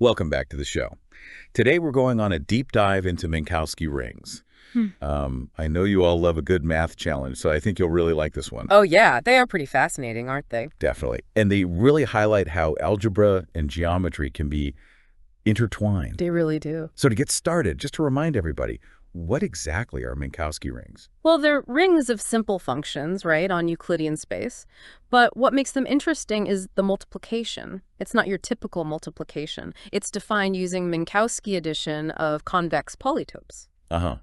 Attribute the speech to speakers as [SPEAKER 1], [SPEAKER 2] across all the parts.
[SPEAKER 1] Welcome back to the show. Today we're going on a deep dive into Minkowski rings. I know you all love a good math challenge, so I think you'll really like this one.
[SPEAKER 2] Oh yeah, they are pretty fascinating, aren't they?
[SPEAKER 1] Definitely. And they really highlight how algebra and geometry can be intertwined.
[SPEAKER 2] They really do.
[SPEAKER 1] So to get started, just to remind everybody, what exactly are Minkowski rings?
[SPEAKER 2] Well, they're rings of simple functions, right, on Euclidean space. But what makes them interesting is the multiplication. It's not your typical multiplication. It's defined using Minkowski addition of convex polytopes.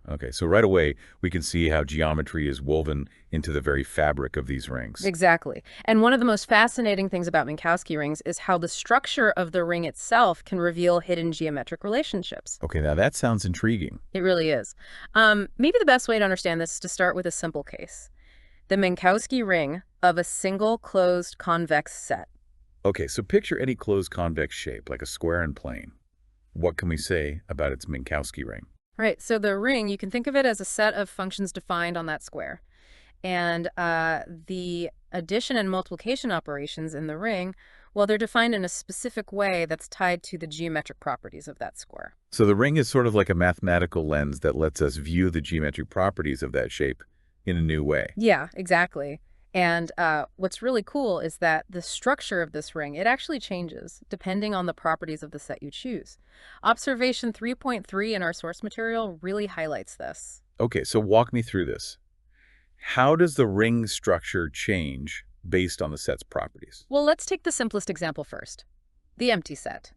[SPEAKER 1] Okay, so right away, we can see how geometry is woven into the very fabric of these rings.
[SPEAKER 2] Exactly. And one of the most fascinating things about Minkowski rings is how the structure of the ring itself can reveal hidden geometric relationships.
[SPEAKER 1] Okay, now that sounds intriguing.
[SPEAKER 2] It really is. Maybe the best way to understand this is to start with a simple case. The Minkowski ring of a single closed convex set.
[SPEAKER 1] Okay, so picture any closed convex shape, like a square and plane. What can we say about its Minkowski ring?
[SPEAKER 2] Right, so the ring, you can think of it as a set of functions defined on that square. And the addition and multiplication operations in the ring, well, they're defined in a specific way that's tied to the geometric properties of that square.
[SPEAKER 1] So the ring is sort of like a mathematical lens that lets us view the geometric properties of that shape in a new way.
[SPEAKER 2] Yeah, exactly. And what's really cool is that the structure of this ring, it actually changes depending on the properties of the set you choose. Observation 3.3 in our source material really highlights this.
[SPEAKER 1] Okay, so walk me through this. How does the ring structure change based on the set's properties?
[SPEAKER 2] Well, let's take the simplest example first, the empty set.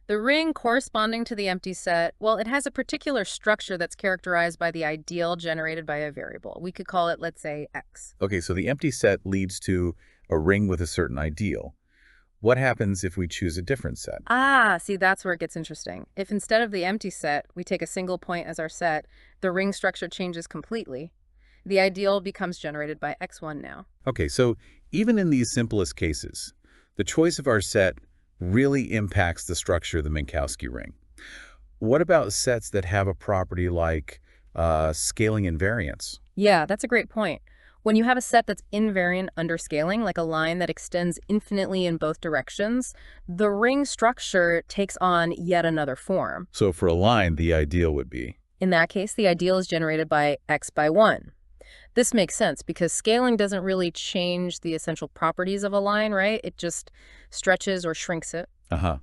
[SPEAKER 2] The ring corresponding to the empty set, well, it has a particular structure that's characterized by the ideal generated by a variable. We could call it, let's say, x.
[SPEAKER 1] Okay, so the empty set leads to a ring with a certain ideal. What happens if we choose a different set?
[SPEAKER 2] See, that's where it gets interesting. If instead of the empty set, we take a single point as our set, the ring structure changes completely. The ideal becomes generated by x1 now.
[SPEAKER 1] Okay, so even in these simplest cases, the choice of our set really impacts the structure of the Minkowski ring. What about sets that have a property like scaling invariance?
[SPEAKER 2] Yeah, that's a great point. When you have a set that's invariant under scaling, like a line that extends infinitely in both directions, the ring structure takes on yet another form.
[SPEAKER 1] So for a line, the ideal would be?
[SPEAKER 2] In that case, the ideal is generated by x by 1. This makes sense because scaling doesn't really change the essential properties of a line, right? It just stretches or shrinks it.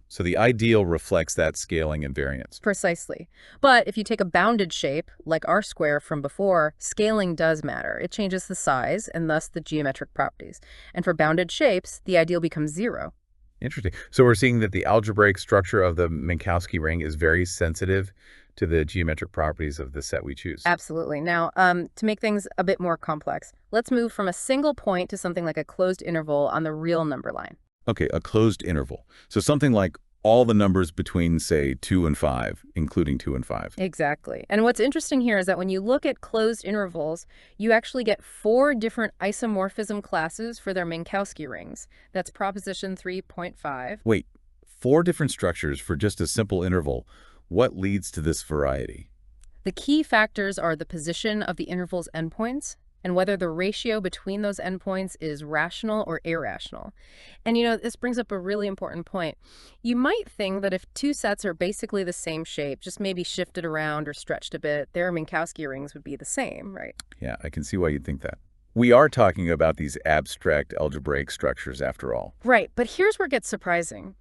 [SPEAKER 1] So the ideal reflects that scaling invariance.
[SPEAKER 2] Precisely. But if you take a bounded shape, like our square from before, scaling does matter. It changes the size and thus the geometric properties. And for bounded shapes, the ideal becomes 0.
[SPEAKER 1] Interesting. So we're seeing that the algebraic structure of the Minkowski ring is very sensitive to the geometric properties of the set we choose.
[SPEAKER 2] Absolutely. Now, to make things a bit more complex, let's move from a single point to something like a closed interval on the real number line.
[SPEAKER 1] Okay, a closed interval. So something like all the numbers between, say, 2 and 5, including 2 and 5.
[SPEAKER 2] Exactly. And what's interesting here is that when you look at closed intervals, you actually get 4 different isomorphism classes for their Minkowski rings. That's proposition 3.5.
[SPEAKER 1] Wait, 4 different structures for just a simple interval. What leads to this variety?
[SPEAKER 2] The key factors are the position of the interval's endpoints and whether the ratio between those endpoints is rational or irrational. And this brings up a really important point. You might think that if 2 sets are basically the same shape, just maybe shifted around or stretched a bit, their Minkowski rings would be the same, right?
[SPEAKER 1] Yeah, I can see why you'd think that. We are talking about these abstract algebraic structures after all.
[SPEAKER 2] Right, but here's where it gets surprising.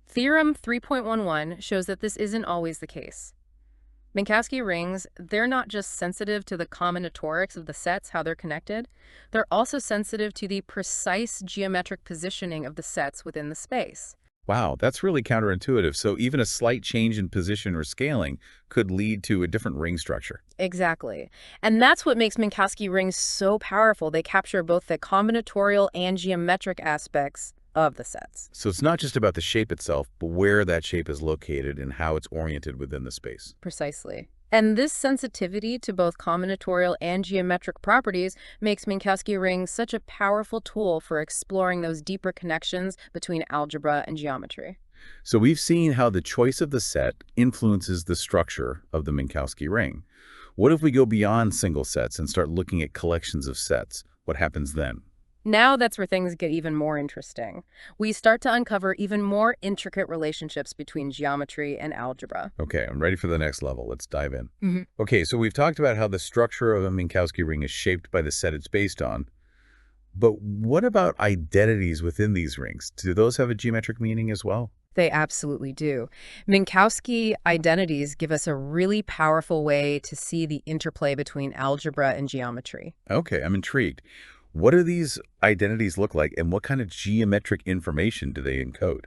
[SPEAKER 2] Theorem 3.11 shows that this isn't always the case. Minkowski rings, they're not just sensitive to the combinatorics of the sets, how they're connected, they're also sensitive to the precise geometric positioning of the sets within the space.
[SPEAKER 1] Wow, that's really counterintuitive. So even a slight change in position or scaling could lead to a different ring structure.
[SPEAKER 2] Exactly. And that's what makes Minkowski rings so powerful. They capture both the combinatorial and geometric aspects of the sets.
[SPEAKER 1] So it's not just about the shape itself, but where that shape is located and how it's oriented within the space.
[SPEAKER 2] Precisely. And this sensitivity to both combinatorial and geometric properties makes Minkowski rings such a powerful tool for exploring those deeper connections between algebra and geometry.
[SPEAKER 1] So we've seen how the choice of the set influences the structure of the Minkowski ring. What if we go beyond single sets and start looking at collections of sets? What happens then?
[SPEAKER 2] Now that's where things get even more interesting. We start to uncover even more intricate relationships between geometry and algebra.
[SPEAKER 1] Okay, I'm ready for the next level. Let's dive in.
[SPEAKER 2] hmm
[SPEAKER 1] Okay, so we've talked about how the structure of a Minkowski ring is shaped by the set it's based on. But what about identities within these rings? Do those have a geometric meaning as well?
[SPEAKER 2] They absolutely do. Minkowski identities give us a really powerful way to see the interplay between algebra and geometry.
[SPEAKER 1] Okay, I'm intrigued. What do these identities look like, and what kind of geometric information do they encode?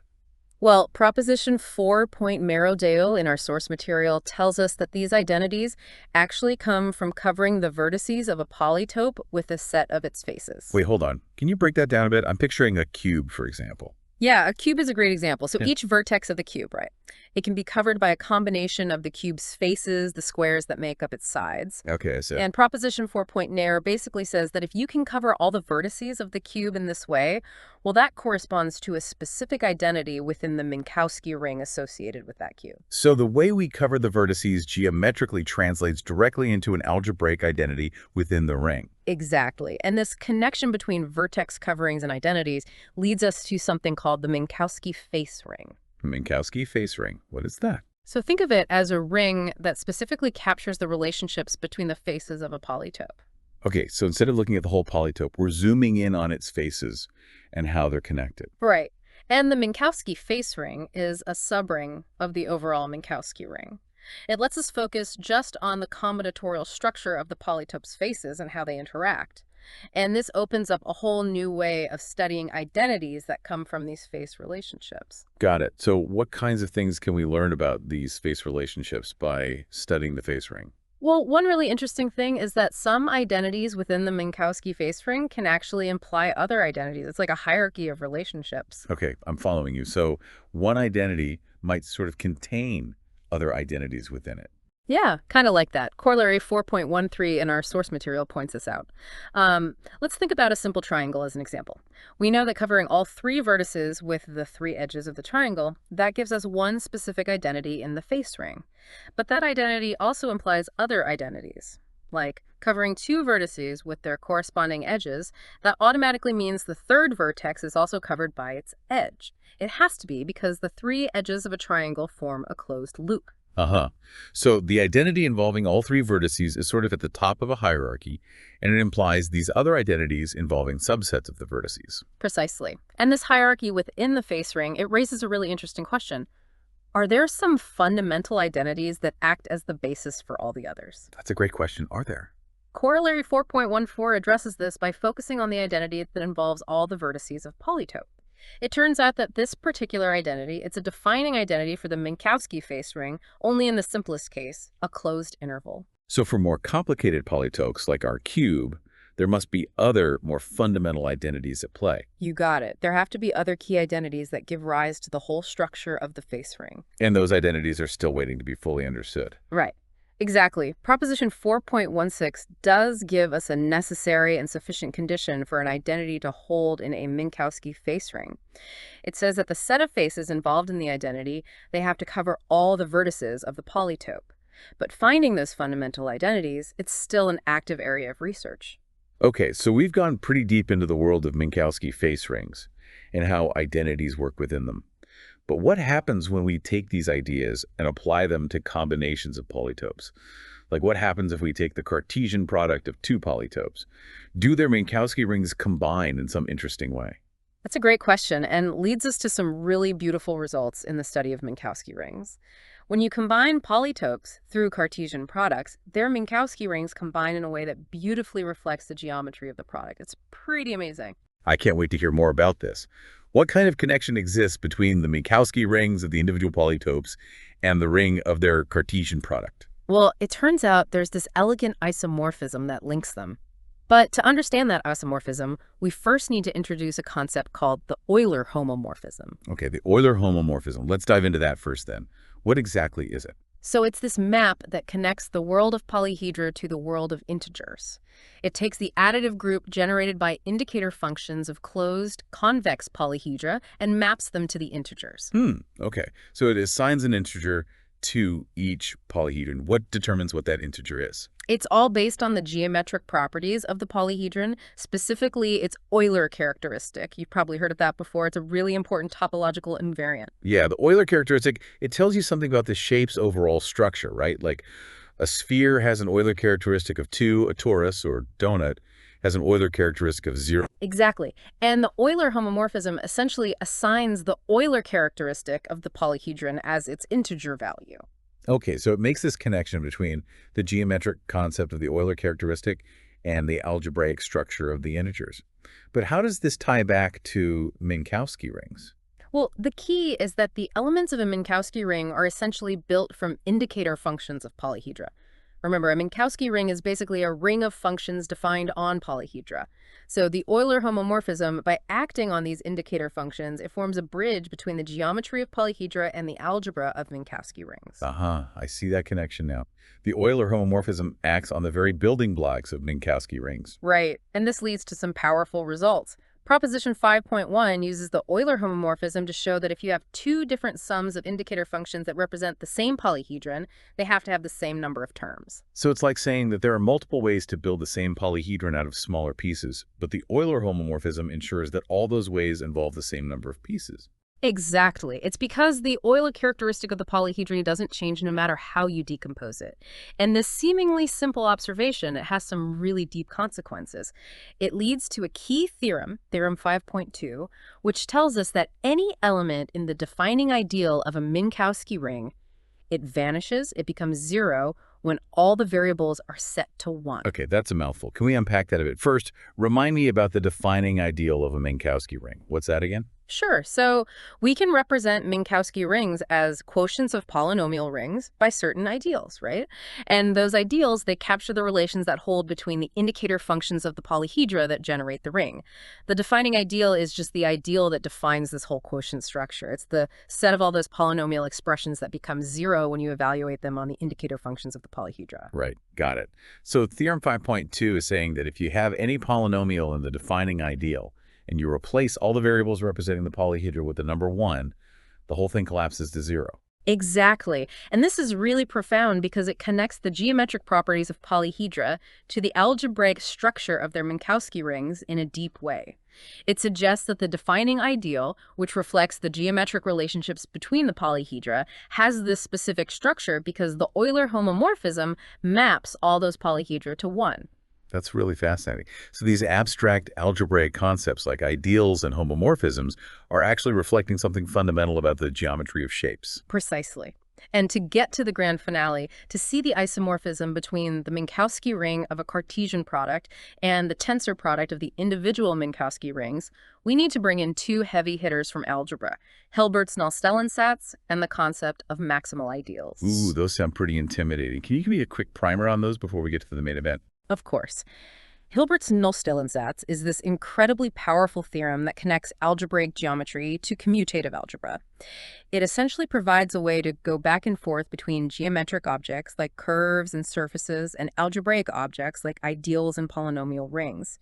[SPEAKER 2] Well, Proposition 4.Marrow-Dale in our source material tells us that these identities actually come from covering the vertices of a polytope with a set of its faces.
[SPEAKER 1] Wait, hold on. Can you break that down a bit? I'm picturing a cube, for example.
[SPEAKER 2] Yeah, a cube is a great example. So
[SPEAKER 1] Yeah.
[SPEAKER 2] each vertex of the cube, right? It can be covered by a combination of the cube's faces, the squares that make up its sides.
[SPEAKER 1] Okay, so
[SPEAKER 2] And Proposition 4.Nair basically says that if you can cover all the vertices of the cube in this way, well, that corresponds to a specific identity within the Minkowski ring associated with that cube.
[SPEAKER 1] So the way we cover the vertices geometrically translates directly into an algebraic identity within the ring.
[SPEAKER 2] Exactly. And this connection between vertex coverings and identities leads us to something called the Minkowski face ring.
[SPEAKER 1] Minkowski face ring. What is that?
[SPEAKER 2] So think of it as a ring that specifically captures the relationships between the faces of a polytope.
[SPEAKER 1] Okay, so instead of looking at the whole polytope, we're zooming in on its faces and how they're connected.
[SPEAKER 2] Right. And the Minkowski face ring is a subring of the overall Minkowski ring. It lets us focus just on the combinatorial structure of the polytope's faces and how they interact. And this opens up a whole new way of studying identities that come from these face relationships.
[SPEAKER 1] Got it. So what kinds of things can we learn about these face relationships by studying the face ring?
[SPEAKER 2] Well, one really interesting thing is that some identities within the Minkowski face ring can actually imply other identities. It's like a hierarchy of relationships.
[SPEAKER 1] Okay, I'm following you. So one identity might sort of contain other identities within it.
[SPEAKER 2] Yeah, kind of like that. Corollary 4.13 in our source material points this out. Let's think about a simple triangle as an example. We know that covering all three vertices with the three edges of the triangle, that gives us one specific identity in the face ring. But that identity also implies other identities. Like covering two vertices with their corresponding edges, that automatically means the third vertex is also covered by its edge. It has to be because the three edges of a triangle form a closed loop.
[SPEAKER 1] Uh-huh. So the identity involving all three vertices is sort of at the top of a hierarchy, and it implies these other identities involving subsets of the vertices.
[SPEAKER 2] Precisely. And this hierarchy within the face ring, it raises a really interesting question. Are there some fundamental identities that act as the basis for all the others?
[SPEAKER 1] That's a great question. Are there?
[SPEAKER 2] Corollary 4.14 addresses this by focusing on the identity that involves all the vertices of polytope. It turns out that this particular identity, it's a defining identity for the Minkowski face ring, only in the simplest case, a closed interval.
[SPEAKER 1] So for more complicated polytopes like our cube, there must be other, more fundamental identities at play.
[SPEAKER 2] You got it. There have to be other key identities that give rise to the whole structure of the face ring.
[SPEAKER 1] And those identities are still waiting to be fully understood.
[SPEAKER 2] Right. Exactly. Proposition 4.16 does give us a necessary and sufficient condition for an identity to hold in a Minkowski face ring. It says that the set of faces involved in the identity, they have to cover all the vertices of the polytope. But finding those fundamental identities, it's still an active area of research.
[SPEAKER 1] Okay, so we've gone pretty deep into the world of Minkowski face rings and how identities work within them. But what happens when we take these ideas and apply them to combinations of polytopes? Like what happens if we take the Cartesian product of two polytopes? Do their Minkowski rings combine in some interesting way?
[SPEAKER 2] That's a great question and leads us to some really beautiful results in the study of Minkowski rings. When you combine polytopes through Cartesian products, their Minkowski rings combine in a way that beautifully reflects the geometry of the product. It's pretty amazing.
[SPEAKER 1] I can't wait to hear more about this. What kind of connection exists between the Minkowski rings of the individual polytopes and the ring of their Cartesian product?
[SPEAKER 2] Well, it turns out there's this elegant isomorphism that links them. But to understand that isomorphism, we first need to introduce a concept called the Euler homomorphism.
[SPEAKER 1] Okay, the Euler homomorphism. Let's dive into that first then. What exactly is it?
[SPEAKER 2] So it's this map that connects the world of polyhedra to the world of integers. It takes the additive group generated by indicator functions of closed, convex polyhedra and maps them to the integers.
[SPEAKER 1] Okay. So it assigns an integer to each polyhedron. What determines what that integer is?
[SPEAKER 2] It's all based on the geometric properties of the polyhedron, specifically its Euler characteristic. You've probably heard of that before. It's a really important topological invariant.
[SPEAKER 1] Yeah, the Euler characteristic, it tells you something about the shape's overall structure, right? Like a sphere has an Euler characteristic of 2, a torus or donut has an Euler characteristic of 0.
[SPEAKER 2] Exactly. And the Euler homomorphism essentially assigns the Euler characteristic of the polyhedron as its integer value.
[SPEAKER 1] Okay, so it makes this connection between the geometric concept of the Euler characteristic and the algebraic structure of the integers. But how does this tie back to Minkowski rings?
[SPEAKER 2] Well, the key is that the elements of a Minkowski ring are essentially built from indicator functions of polyhedra. Remember, a Minkowski ring is basically a ring of functions defined on polyhedra. So the Euler homomorphism, by acting on these indicator functions, it forms a bridge between the geometry of polyhedra and the algebra of Minkowski rings.
[SPEAKER 1] I see that connection now. The Euler homomorphism acts on the very building blocks of Minkowski rings.
[SPEAKER 2] Right, and this leads to some powerful results. Proposition 5.1 uses the Euler homomorphism to show that if you have two different sums of indicator functions that represent the same polyhedron, they have to have the same number of terms.
[SPEAKER 1] So it's like saying that there are multiple ways to build the same polyhedron out of smaller pieces, but the Euler homomorphism ensures that all those ways involve the same number of pieces.
[SPEAKER 2] Exactly. It's because the Euler characteristic of the polyhedron doesn't change no matter how you decompose it. And this seemingly simple observation, it has some really deep consequences. It leads to a key theorem, Theorem 5.2, which tells us that any element in the defining ideal of a Minkowski ring, it vanishes, it becomes 0 when all the variables are set to 1.
[SPEAKER 1] Okay, that's a mouthful. Can we unpack that a bit? First, remind me about the defining ideal of a Minkowski ring. What's that again?
[SPEAKER 2] Sure. So we can represent Minkowski rings as quotients of polynomial rings by certain ideals, right? And those ideals, they capture the relations that hold between the indicator functions of the polyhedra that generate the ring. The defining ideal is just the ideal that defines this whole quotient structure. It's the set of all those polynomial expressions that become 0 when you evaluate them on the indicator functions of the polyhedra.
[SPEAKER 1] Right, got it. So Theorem 5.2 is saying that if you have any polynomial in the defining ideal, and you replace all the variables representing the polyhedra with the number 1, the whole thing collapses to 0.
[SPEAKER 2] Exactly. And this is really profound because it connects the geometric properties of polyhedra to the algebraic structure of their Minkowski rings in a deep way. It suggests that the defining ideal, which reflects the geometric relationships between the polyhedra, has this specific structure because the Euler homomorphism maps all those polyhedra to 1.
[SPEAKER 1] That's really fascinating. So these abstract algebraic concepts like ideals and homomorphisms are actually reflecting something fundamental about the geometry of shapes.
[SPEAKER 2] Precisely. And to get to the grand finale, to see the isomorphism between the Minkowski ring of a Cartesian product and the tensor product of the individual Minkowski rings, we need to bring in two heavy hitters from algebra, Hilbert's Nullstellensatz and the concept of maximal ideals.
[SPEAKER 1] Ooh, those sound pretty intimidating. Can you give me a quick primer on those before we get to the main event?
[SPEAKER 2] Of course. Hilbert's Nullstellensatz is this incredibly powerful theorem that connects algebraic geometry to commutative algebra. It essentially provides a way to go back and forth between geometric objects like curves and surfaces and algebraic objects like ideals and polynomial rings.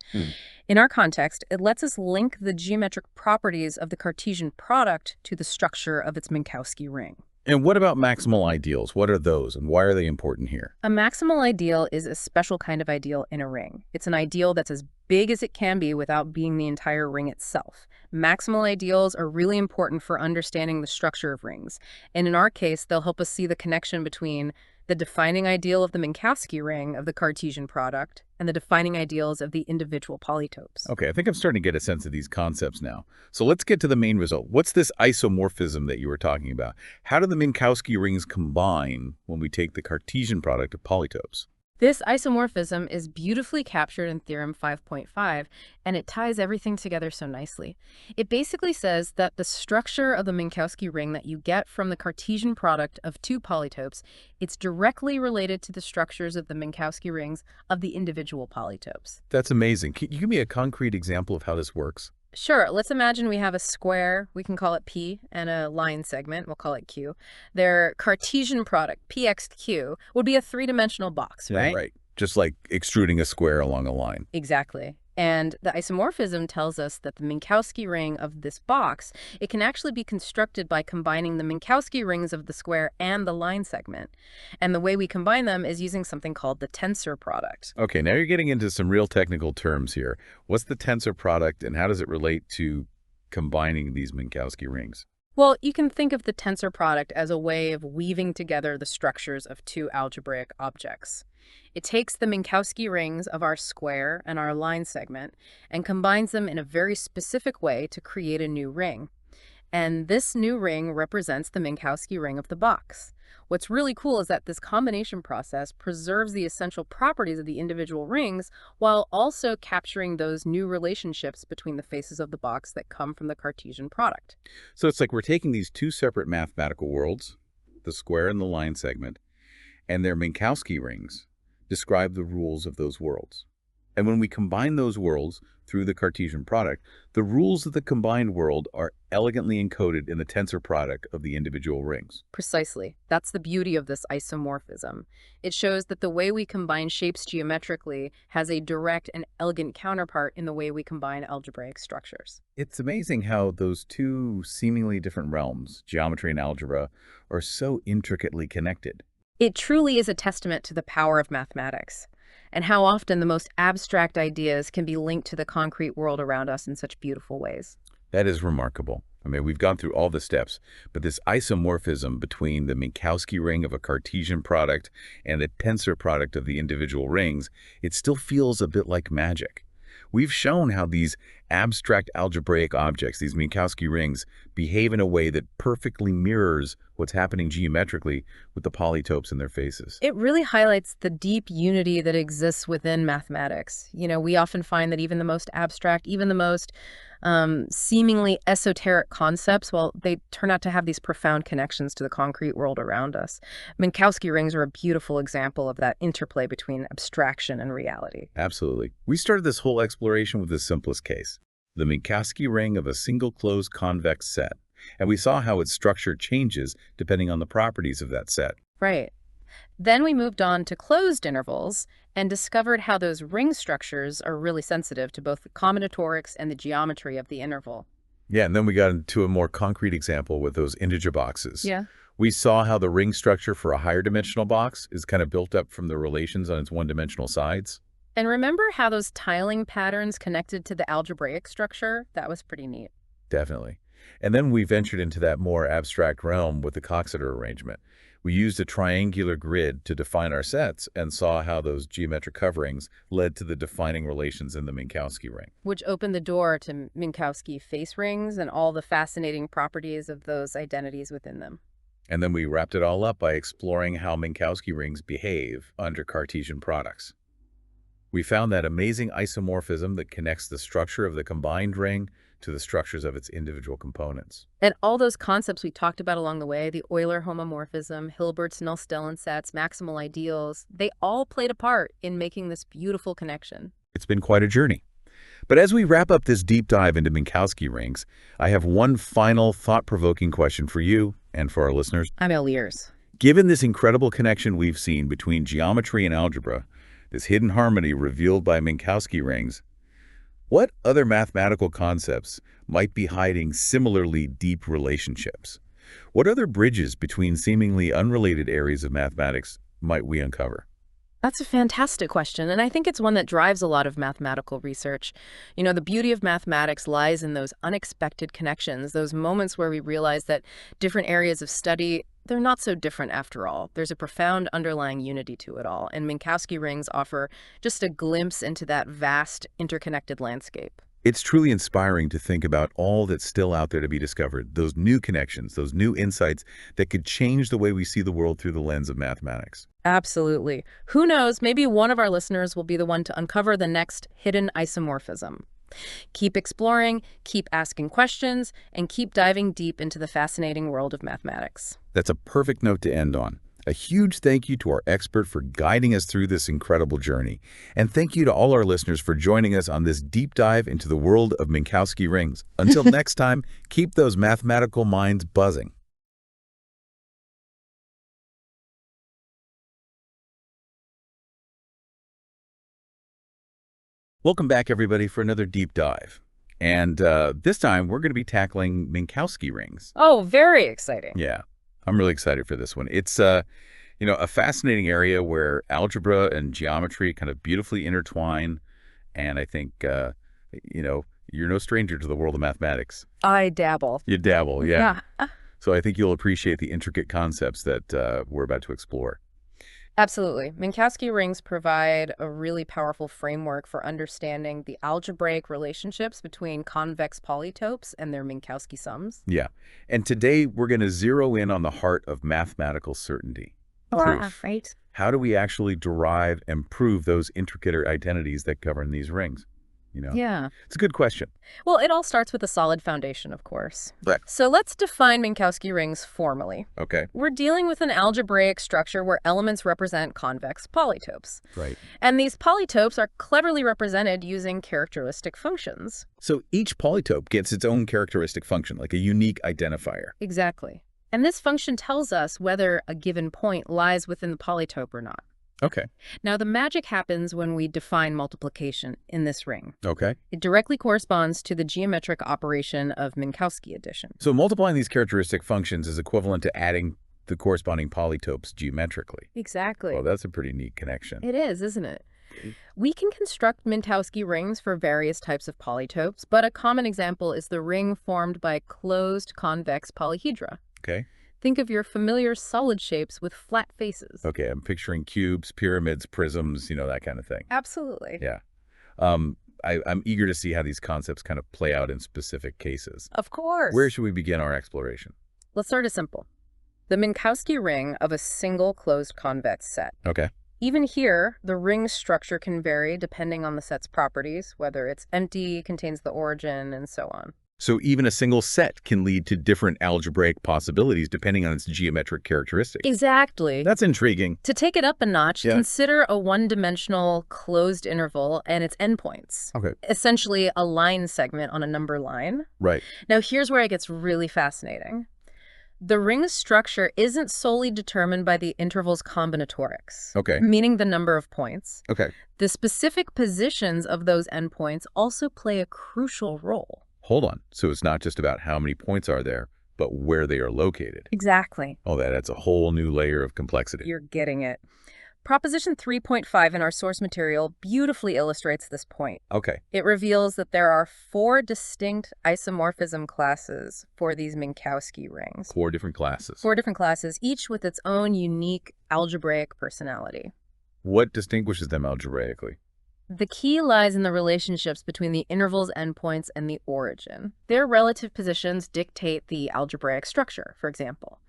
[SPEAKER 2] In our context, it lets us link the geometric properties of the Cartesian product to the structure of its Minkowski ring.
[SPEAKER 1] And what about maximal ideals? What are those, and why are they important here?
[SPEAKER 2] A maximal ideal is a special kind of ideal in a ring. It's an ideal that's as big as it can be without being the entire ring itself. Maximal ideals are really important for understanding the structure of rings. And in our case, they'll help us see the connection between the defining ideal of the Minkowski ring of the Cartesian product and the defining ideals of the individual polytopes.
[SPEAKER 1] Okay, I think I'm starting to get a sense of these concepts now. So let's get to the main result. What's this isomorphism that you were talking about? How do the Minkowski rings combine when we take the Cartesian product of polytopes?
[SPEAKER 2] This isomorphism is beautifully captured in Theorem 5.5, and it ties everything together so nicely. It basically says that the structure of the Minkowski ring that you get from the Cartesian product of two polytopes, it's directly related to the structures of the Minkowski rings of the individual polytopes.
[SPEAKER 1] That's amazing. Can you give me a concrete example of how this works?
[SPEAKER 2] Sure. Let's imagine we have a square, we can call it P, and a line segment, we'll call it Q. Their Cartesian product, PXQ, would be a three-dimensional box, right?
[SPEAKER 1] Right. Just like extruding a square along a line.
[SPEAKER 2] Exactly. And the isomorphism tells us that the Minkowski ring of this box, it can actually be constructed by combining the Minkowski rings of the square and the line segment. And the way we combine them is using something called the tensor product.
[SPEAKER 1] Okay, now you're getting into some real technical terms here. What's the tensor product and how does it relate to combining these Minkowski rings?
[SPEAKER 2] Well, you can think of the tensor product as a way of weaving together the structures of two algebraic objects. It takes the Minkowski rings of our square and our line segment and combines them in a very specific way to create a new ring. And this new ring represents the Minkowski ring of the box. What's really cool is that this combination process preserves the essential properties of the individual rings while also capturing those new relationships between the faces of the box that come from the Cartesian product.
[SPEAKER 1] So it's like we're taking these two separate mathematical worlds, the square and the line segment, and their Minkowski rings describe the rules of those worlds. And when we combine those worlds through the Cartesian product, the rules of the combined world are elegantly encoded in the tensor product of the individual rings.
[SPEAKER 2] Precisely. That's the beauty of this isomorphism. It shows that the way we combine shapes geometrically has a direct and elegant counterpart in the way we combine algebraic structures.
[SPEAKER 1] It's amazing how those two seemingly different realms, geometry and algebra, are so intricately connected.
[SPEAKER 2] It truly is a testament to the power of mathematics, and how often the most abstract ideas can be linked to the concrete world around us in such beautiful ways.
[SPEAKER 1] That is remarkable. I mean, we've gone through all the steps, but this isomorphism between the Minkowski ring of a Cartesian product and the tensor product of the individual rings, it still feels a bit like magic. We've shown how these abstract algebraic objects, these Minkowski rings, behave in a way that perfectly mirrors what's happening geometrically with the polytopes in their faces.
[SPEAKER 2] It really highlights the deep unity that exists within mathematics. We often find that even the most abstract, even the most seemingly esoteric concepts, well, they turn out to have these profound connections to the concrete world around us. Minkowski rings are a beautiful example of that interplay between abstraction and reality.
[SPEAKER 1] Absolutely. We started this whole exploration with the simplest case, the Minkowski ring of a single closed convex set, and we saw how its structure changes depending on the properties of that set.
[SPEAKER 2] Right. Then we moved on to closed intervals and discovered how those ring structures are really sensitive to both the combinatorics and the geometry of the interval.
[SPEAKER 1] Yeah, and then we got into a more concrete example with those integer boxes.
[SPEAKER 2] Yeah.
[SPEAKER 1] We saw how the ring structure for a higher dimensional box is kind of built up from the relations on its one-dimensional sides.
[SPEAKER 2] And remember how those tiling patterns connected to the algebraic structure? That was pretty neat.
[SPEAKER 1] Definitely. And then we ventured into that more abstract realm with the Coxeter arrangement. We used a triangular grid to define our sets and saw how those geometric coverings led to the defining relations in the Minkowski ring.
[SPEAKER 2] Which opened the door to Minkowski face rings and all the fascinating properties of those identities within them.
[SPEAKER 1] And then we wrapped it all up by exploring how Minkowski rings behave under Cartesian products. We found that amazing isomorphism that connects the structure of the combined ring to the structures of its individual components.
[SPEAKER 2] And all those concepts we talked about along the way, the Euler homomorphism, Hilbert's null-Stellan sets, maximal ideals, they all played a part in making this beautiful connection.
[SPEAKER 1] It's been quite a journey. But as we wrap up this deep dive into Minkowski rings, I have one final thought-provoking question for you and for our listeners.
[SPEAKER 2] I'm all ears.
[SPEAKER 1] Given this incredible connection we've seen between geometry and algebra, this hidden harmony revealed by Minkowski rings, what other mathematical concepts might be hiding similarly deep relationships? What other bridges between seemingly unrelated areas of mathematics might we uncover?
[SPEAKER 2] That's a fantastic question, and I think it's one that drives a lot of mathematical research. The beauty of mathematics lies in those unexpected connections, those moments where we realize that different areas of study, they're not so different after all. There's a profound underlying unity to it all, and Minkowski rings offer just a glimpse into that vast, interconnected landscape.
[SPEAKER 1] It's truly inspiring to think about all that's still out there to be discovered, those new connections, those new insights that could change the way we see the world through the lens of mathematics.
[SPEAKER 2] Absolutely. Who knows, maybe one of our listeners will be the one to uncover the next hidden isomorphism. Keep exploring, keep asking questions, and keep diving deep into the fascinating world of mathematics.
[SPEAKER 1] That's a perfect note to end on. A huge thank you to our expert for guiding us through this incredible journey. And thank you to all our listeners for joining us on this deep dive into the world of Minkowski rings. Until next time, keep those mathematical minds buzzing. Welcome back, everybody, for another deep dive. And this time, we're going to be tackling Minkowski rings.
[SPEAKER 2] Oh, very exciting.
[SPEAKER 1] Yeah, I'm really excited for this one. It's, a fascinating area where algebra and geometry kind of beautifully intertwine. And I think, you're no stranger to the world of mathematics.
[SPEAKER 2] I dabble.
[SPEAKER 1] You dabble, yeah.
[SPEAKER 2] Yeah.
[SPEAKER 1] So I think you'll appreciate the intricate concepts that we're about to explore.
[SPEAKER 2] Absolutely. Minkowski rings provide a really powerful framework for understanding the algebraic relationships between convex polytopes and their Minkowski sums.
[SPEAKER 1] Yeah. And today, we're going to zero in on the heart of mathematical certainty. Proof.
[SPEAKER 2] Right.
[SPEAKER 1] How do we actually derive and prove those intricate identities that govern these rings?
[SPEAKER 2] Yeah.
[SPEAKER 1] It's a good question.
[SPEAKER 2] Well, it all starts with a solid foundation, of course.
[SPEAKER 1] Right.
[SPEAKER 2] So let's define Minkowski rings formally.
[SPEAKER 1] Okay.
[SPEAKER 2] We're dealing with an algebraic structure where elements represent convex polytopes.
[SPEAKER 1] Right.
[SPEAKER 2] And these polytopes are cleverly represented using characteristic functions.
[SPEAKER 1] So each polytope gets its own characteristic function, like a unique identifier.
[SPEAKER 2] Exactly. And this function tells us whether a given point lies within the polytope or not.
[SPEAKER 1] Okay.
[SPEAKER 2] Now, the magic happens when we define multiplication in this ring.
[SPEAKER 1] Okay.
[SPEAKER 2] It directly corresponds to the geometric operation of Minkowski addition.
[SPEAKER 1] So multiplying these characteristic functions is equivalent to adding the corresponding polytopes geometrically.
[SPEAKER 2] Exactly.
[SPEAKER 1] Well, that's a pretty neat connection.
[SPEAKER 2] It is, isn't it? We can construct Minkowski rings for various types of polytopes, but a common example is the ring formed by closed convex polyhedra.
[SPEAKER 1] Okay.
[SPEAKER 2] Think of your familiar solid shapes with flat faces.
[SPEAKER 1] Okay, I'm picturing cubes, pyramids, prisms, that kind of thing.
[SPEAKER 2] Absolutely.
[SPEAKER 1] Yeah. I'm eager to see how these concepts kind of play out in specific cases.
[SPEAKER 2] Of course.
[SPEAKER 1] Where should we begin our exploration?
[SPEAKER 2] Let's start as simple. The Minkowski ring of a single closed convex set.
[SPEAKER 1] Okay.
[SPEAKER 2] Even here, the ring structure can vary depending on the set's properties, whether it's empty, contains the origin, and so on.
[SPEAKER 1] So even a single set can lead to different algebraic possibilities depending on its geometric characteristics.
[SPEAKER 2] Exactly.
[SPEAKER 1] That's intriguing.
[SPEAKER 2] To take it up a notch,
[SPEAKER 1] Yeah.
[SPEAKER 2] consider a one-dimensional closed interval and its endpoints.
[SPEAKER 1] Okay.
[SPEAKER 2] Essentially a line segment on a number line.
[SPEAKER 1] Right.
[SPEAKER 2] Now here's where it gets really fascinating. The ring's structure isn't solely determined by the interval's combinatorics,
[SPEAKER 1] Okay.
[SPEAKER 2] meaning the number of points.
[SPEAKER 1] Okay.
[SPEAKER 2] The specific positions of those endpoints also play a crucial role.
[SPEAKER 1] Hold on. So it's not just about how many points are there, but where they are located.
[SPEAKER 2] Exactly.
[SPEAKER 1] Oh, that adds a whole new layer of complexity.
[SPEAKER 2] You're getting it. Proposition 3.5 in our source material beautifully illustrates this point.
[SPEAKER 1] Okay.
[SPEAKER 2] It reveals that there are 4 distinct isomorphism classes for these Minkowski rings.
[SPEAKER 1] 4 different classes.
[SPEAKER 2] 4 different classes, each with its own unique algebraic personality.
[SPEAKER 1] What distinguishes them algebraically?
[SPEAKER 2] The key lies in the relationships between the interval's endpoints and the origin. Their relative positions dictate the algebraic structure, for example.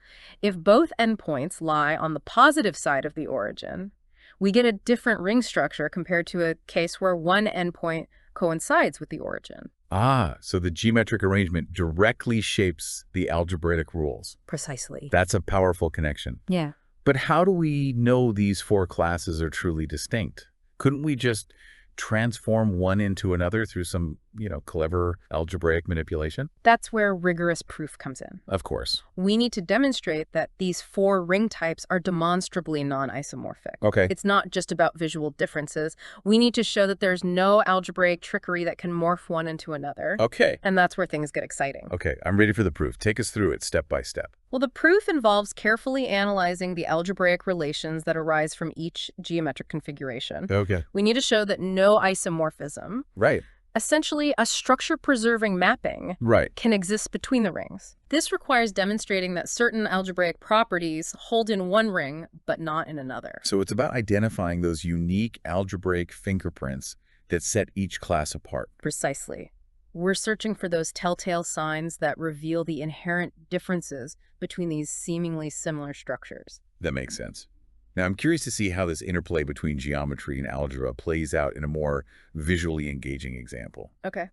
[SPEAKER 2] If both endpoints lie on the positive side of the origin, we get a different ring structure compared to a case where one endpoint coincides with the origin.
[SPEAKER 1] Ah, so the geometric arrangement directly shapes the algebraic rules.
[SPEAKER 2] Precisely.
[SPEAKER 1] That's a powerful connection.
[SPEAKER 2] Yeah.
[SPEAKER 1] But how do we know these 4 classes are truly distinct? Couldn't we just transform one into another through some, clever algebraic manipulation?
[SPEAKER 2] That's where rigorous proof comes in.
[SPEAKER 1] Of course.
[SPEAKER 2] We need to demonstrate that these 4 ring types are demonstrably non-isomorphic.
[SPEAKER 1] Okay.
[SPEAKER 2] It's not just about visual differences. We need to show that there's no algebraic trickery that can morph one into another.
[SPEAKER 1] Okay.
[SPEAKER 2] And that's where things get exciting.
[SPEAKER 1] Okay, I'm ready for the proof. Take us through it step by step.
[SPEAKER 2] Well, the proof involves carefully analyzing the algebraic relations that arise from each geometric configuration.
[SPEAKER 1] Okay.
[SPEAKER 2] We need to show that no isomorphism,
[SPEAKER 1] Right.
[SPEAKER 2] essentially a structure-preserving mapping,
[SPEAKER 1] Right.
[SPEAKER 2] can exist between the rings. This requires demonstrating that certain algebraic properties hold in one ring, but not in another.
[SPEAKER 1] So it's about identifying those unique algebraic fingerprints that set each class apart.
[SPEAKER 2] Precisely. We're searching for those telltale signs that reveal the inherent differences between these seemingly similar structures.
[SPEAKER 1] That makes sense. Now, I'm curious to see how this interplay between geometry and algebra plays out in a more visually engaging example.
[SPEAKER 2] Okay.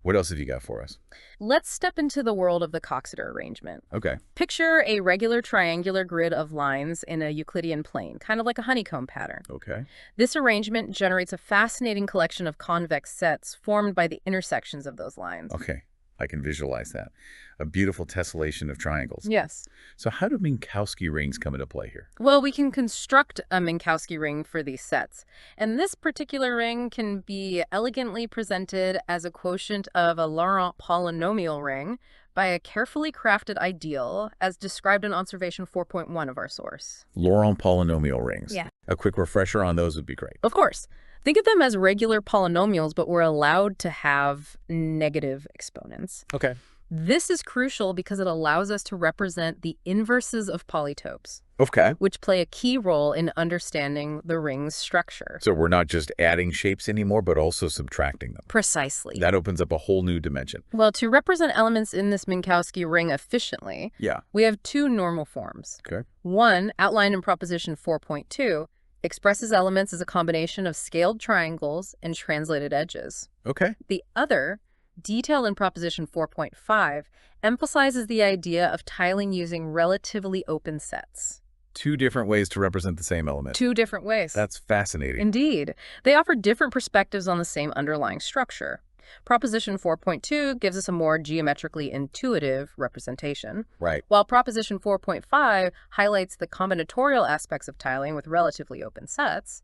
[SPEAKER 1] What else have you got for us?
[SPEAKER 2] Let's step into the world of the Coxeter arrangement.
[SPEAKER 1] Okay.
[SPEAKER 2] Picture a regular triangular grid of lines in a Euclidean plane, kind of like a honeycomb pattern.
[SPEAKER 1] Okay.
[SPEAKER 2] This arrangement generates a fascinating collection of convex sets formed by the intersections of those lines.
[SPEAKER 1] Okay. I can visualize that. A beautiful tessellation of triangles.
[SPEAKER 2] Yes.
[SPEAKER 1] So how do Minkowski rings come into play here?
[SPEAKER 2] Well, we can construct a Minkowski ring for these sets. And this particular ring can be elegantly presented as a quotient of a Laurent polynomial ring by a carefully crafted ideal as described in observation 4.1 of our source.
[SPEAKER 1] Laurent polynomial rings.
[SPEAKER 2] Yeah.
[SPEAKER 1] A quick refresher on those would be great.
[SPEAKER 2] Of course. Think of them as regular polynomials, but we're allowed to have negative exponents.
[SPEAKER 1] Okay.
[SPEAKER 2] This is crucial because it allows us to represent the inverses of polytopes,
[SPEAKER 1] Okay.
[SPEAKER 2] which play a key role in understanding the ring's structure.
[SPEAKER 1] So we're not just adding shapes anymore, but also subtracting them.
[SPEAKER 2] Precisely.
[SPEAKER 1] That opens up a whole new dimension.
[SPEAKER 2] Well, to represent elements in this Minkowski ring efficiently, we have two normal forms.
[SPEAKER 1] Okay.
[SPEAKER 2] One, outlined in proposition 4.2, expresses elements as a combination of scaled triangles and translated edges.
[SPEAKER 1] Okay.
[SPEAKER 2] The other, detailed in proposition 4.5, emphasizes the idea of tiling using relatively open sets.
[SPEAKER 1] Two different ways to represent the same element.
[SPEAKER 2] Two different ways.
[SPEAKER 1] That's fascinating.
[SPEAKER 2] Indeed. They offer different perspectives on the same underlying structure. Proposition 4.2 gives us a more geometrically intuitive representation,
[SPEAKER 1] Right.
[SPEAKER 2] while Proposition 4.5 highlights the combinatorial aspects of tiling with relatively open sets.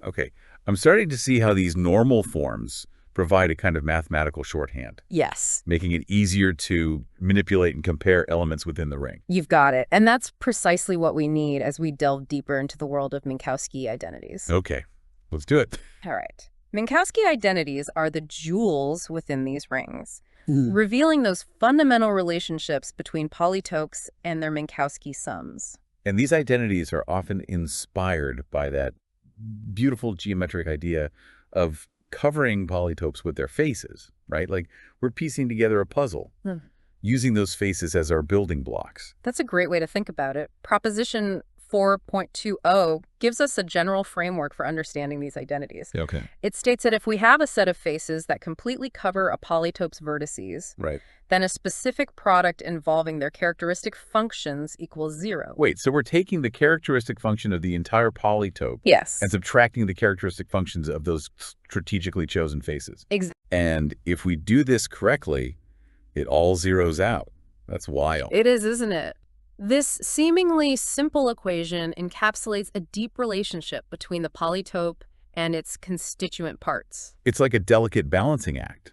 [SPEAKER 1] Okay. I'm starting to see how these normal forms provide a kind of mathematical shorthand,
[SPEAKER 2] Yes.
[SPEAKER 1] making it easier to manipulate and compare elements within the ring.
[SPEAKER 2] You've got it. And that's precisely what we need as we delve deeper into the world of Minkowski identities.
[SPEAKER 1] Okay. Let's do it.
[SPEAKER 2] All right. Minkowski identities are the jewels within these rings, revealing those fundamental relationships between polytopes and their Minkowski sums.
[SPEAKER 1] And these identities are often inspired by that beautiful geometric idea of covering polytopes with their faces, right? Like we're piecing together a puzzle, using those faces as our building blocks.
[SPEAKER 2] That's a great way to think about it. Proposition 4.20 gives us a general framework for understanding these identities.
[SPEAKER 1] Okay.
[SPEAKER 2] It states that if we have a set of faces that completely cover a polytope's vertices,
[SPEAKER 1] Right.
[SPEAKER 2] then a specific product involving their characteristic functions equals 0.
[SPEAKER 1] Wait, so we're taking the characteristic function of the entire polytope
[SPEAKER 2] Yes.
[SPEAKER 1] and subtracting the characteristic functions of those strategically chosen faces.
[SPEAKER 2] Exactly.
[SPEAKER 1] And if we do this correctly, it all zeroes out. That's wild.
[SPEAKER 2] It is, isn't it? This seemingly simple equation encapsulates a deep relationship between the polytope and its constituent parts.
[SPEAKER 1] It's like a delicate balancing act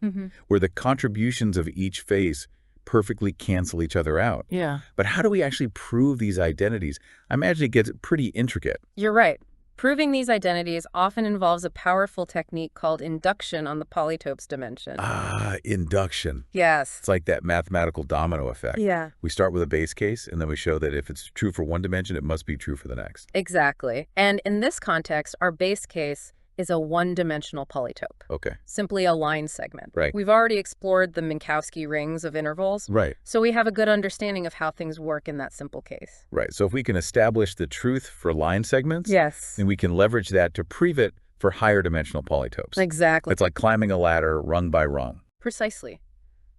[SPEAKER 1] where the contributions of each face perfectly cancel each other out.
[SPEAKER 2] Yeah.
[SPEAKER 1] But how do we actually prove these identities? I imagine it gets pretty intricate.
[SPEAKER 2] You're right. Proving these identities often involves a powerful technique called induction on the polytope's dimension.
[SPEAKER 1] Ah, induction.
[SPEAKER 2] Yes.
[SPEAKER 1] It's like that mathematical domino effect.
[SPEAKER 2] Yeah.
[SPEAKER 1] We start with a base case, and then we show that if it's true for one dimension, it must be true for the next.
[SPEAKER 2] Exactly. And in this context, our base case is a one-dimensional polytope.
[SPEAKER 1] Okay.
[SPEAKER 2] Simply a line segment.
[SPEAKER 1] Right.
[SPEAKER 2] We've already explored the Minkowski rings of intervals,
[SPEAKER 1] Right.
[SPEAKER 2] so we have a good understanding of how things work in that simple case.
[SPEAKER 1] Right. So if we can establish the truth for line segments,
[SPEAKER 2] Yes.
[SPEAKER 1] then we can leverage that to prove it for higher dimensional polytopes.
[SPEAKER 2] Exactly.
[SPEAKER 1] It's like climbing a ladder rung by rung.
[SPEAKER 2] Precisely.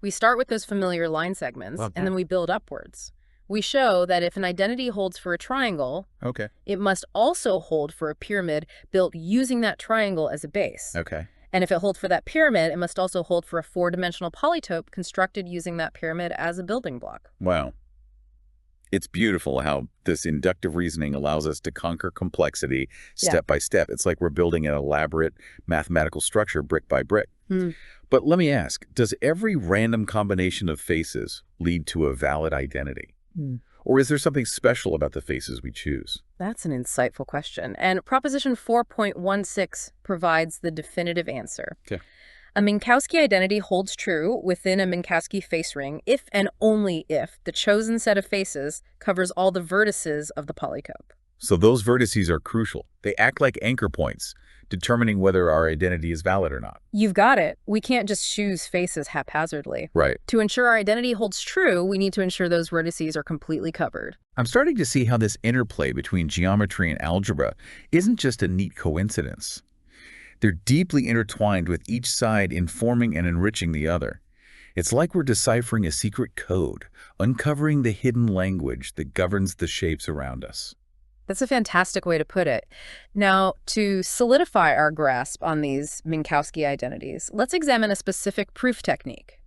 [SPEAKER 2] We start with those familiar line segments,
[SPEAKER 1] Okay.
[SPEAKER 2] and then we build upwards. We show that if an identity holds for a triangle,
[SPEAKER 1] Okay.
[SPEAKER 2] it must also hold for a pyramid built using that triangle as a base.
[SPEAKER 1] Okay.
[SPEAKER 2] And if it holds for that pyramid, it must also hold for a four-dimensional polytope constructed using that pyramid as a building block.
[SPEAKER 1] Wow. It's beautiful how this inductive reasoning allows us to conquer complexity step by step. It's like we're building an elaborate mathematical structure brick by brick. But let me ask, does every random combination of faces lead to a valid identity? Or is there something special about the faces we choose?
[SPEAKER 2] That's an insightful question. And Proposition 4.16 provides the definitive answer.
[SPEAKER 1] Okay.
[SPEAKER 2] A Minkowski identity holds true within a Minkowski face ring if and only if the chosen set of faces covers all the vertices of the polytope.
[SPEAKER 1] So those vertices are crucial. They act like anchor points, determining whether our identity is valid or not.
[SPEAKER 2] You've got it. We can't just choose faces haphazardly.
[SPEAKER 1] Right.
[SPEAKER 2] To ensure our identity holds true, we need to ensure those vertices are completely covered.
[SPEAKER 1] I'm starting to see how this interplay between geometry and algebra isn't just a neat coincidence. They're deeply intertwined with each side informing and enriching the other. It's like we're deciphering a secret code, uncovering the hidden language that governs the shapes around us.
[SPEAKER 2] That's a fantastic way to put it. Now, to solidify our grasp on these Minkowski identities, let's examine a specific proof technique.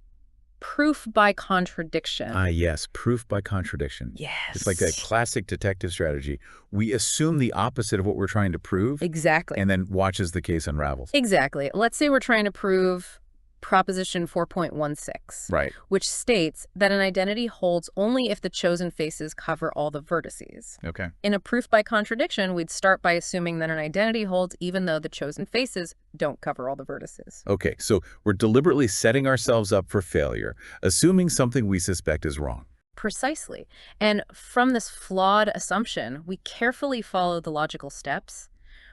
[SPEAKER 2] proof by contradiction.
[SPEAKER 1] Ah, yes, proof by contradiction.
[SPEAKER 2] Yes.
[SPEAKER 1] It's like a classic detective strategy. We assume the opposite of what we're trying to prove.
[SPEAKER 2] Exactly.
[SPEAKER 1] And then watch as the case unravels.
[SPEAKER 2] Exactly. Let's say we're trying to prove Proposition 4.16,
[SPEAKER 1] Right.
[SPEAKER 2] which states that an identity holds only if the chosen faces cover all the vertices.
[SPEAKER 1] Okay.
[SPEAKER 2] In a proof by contradiction, we'd start by assuming that an identity holds even though the chosen faces don't cover all the vertices.
[SPEAKER 1] Okay, so we're deliberately setting ourselves up for failure, assuming something we suspect is wrong.
[SPEAKER 2] Precisely. And from this flawed assumption, we carefully follow the logical steps.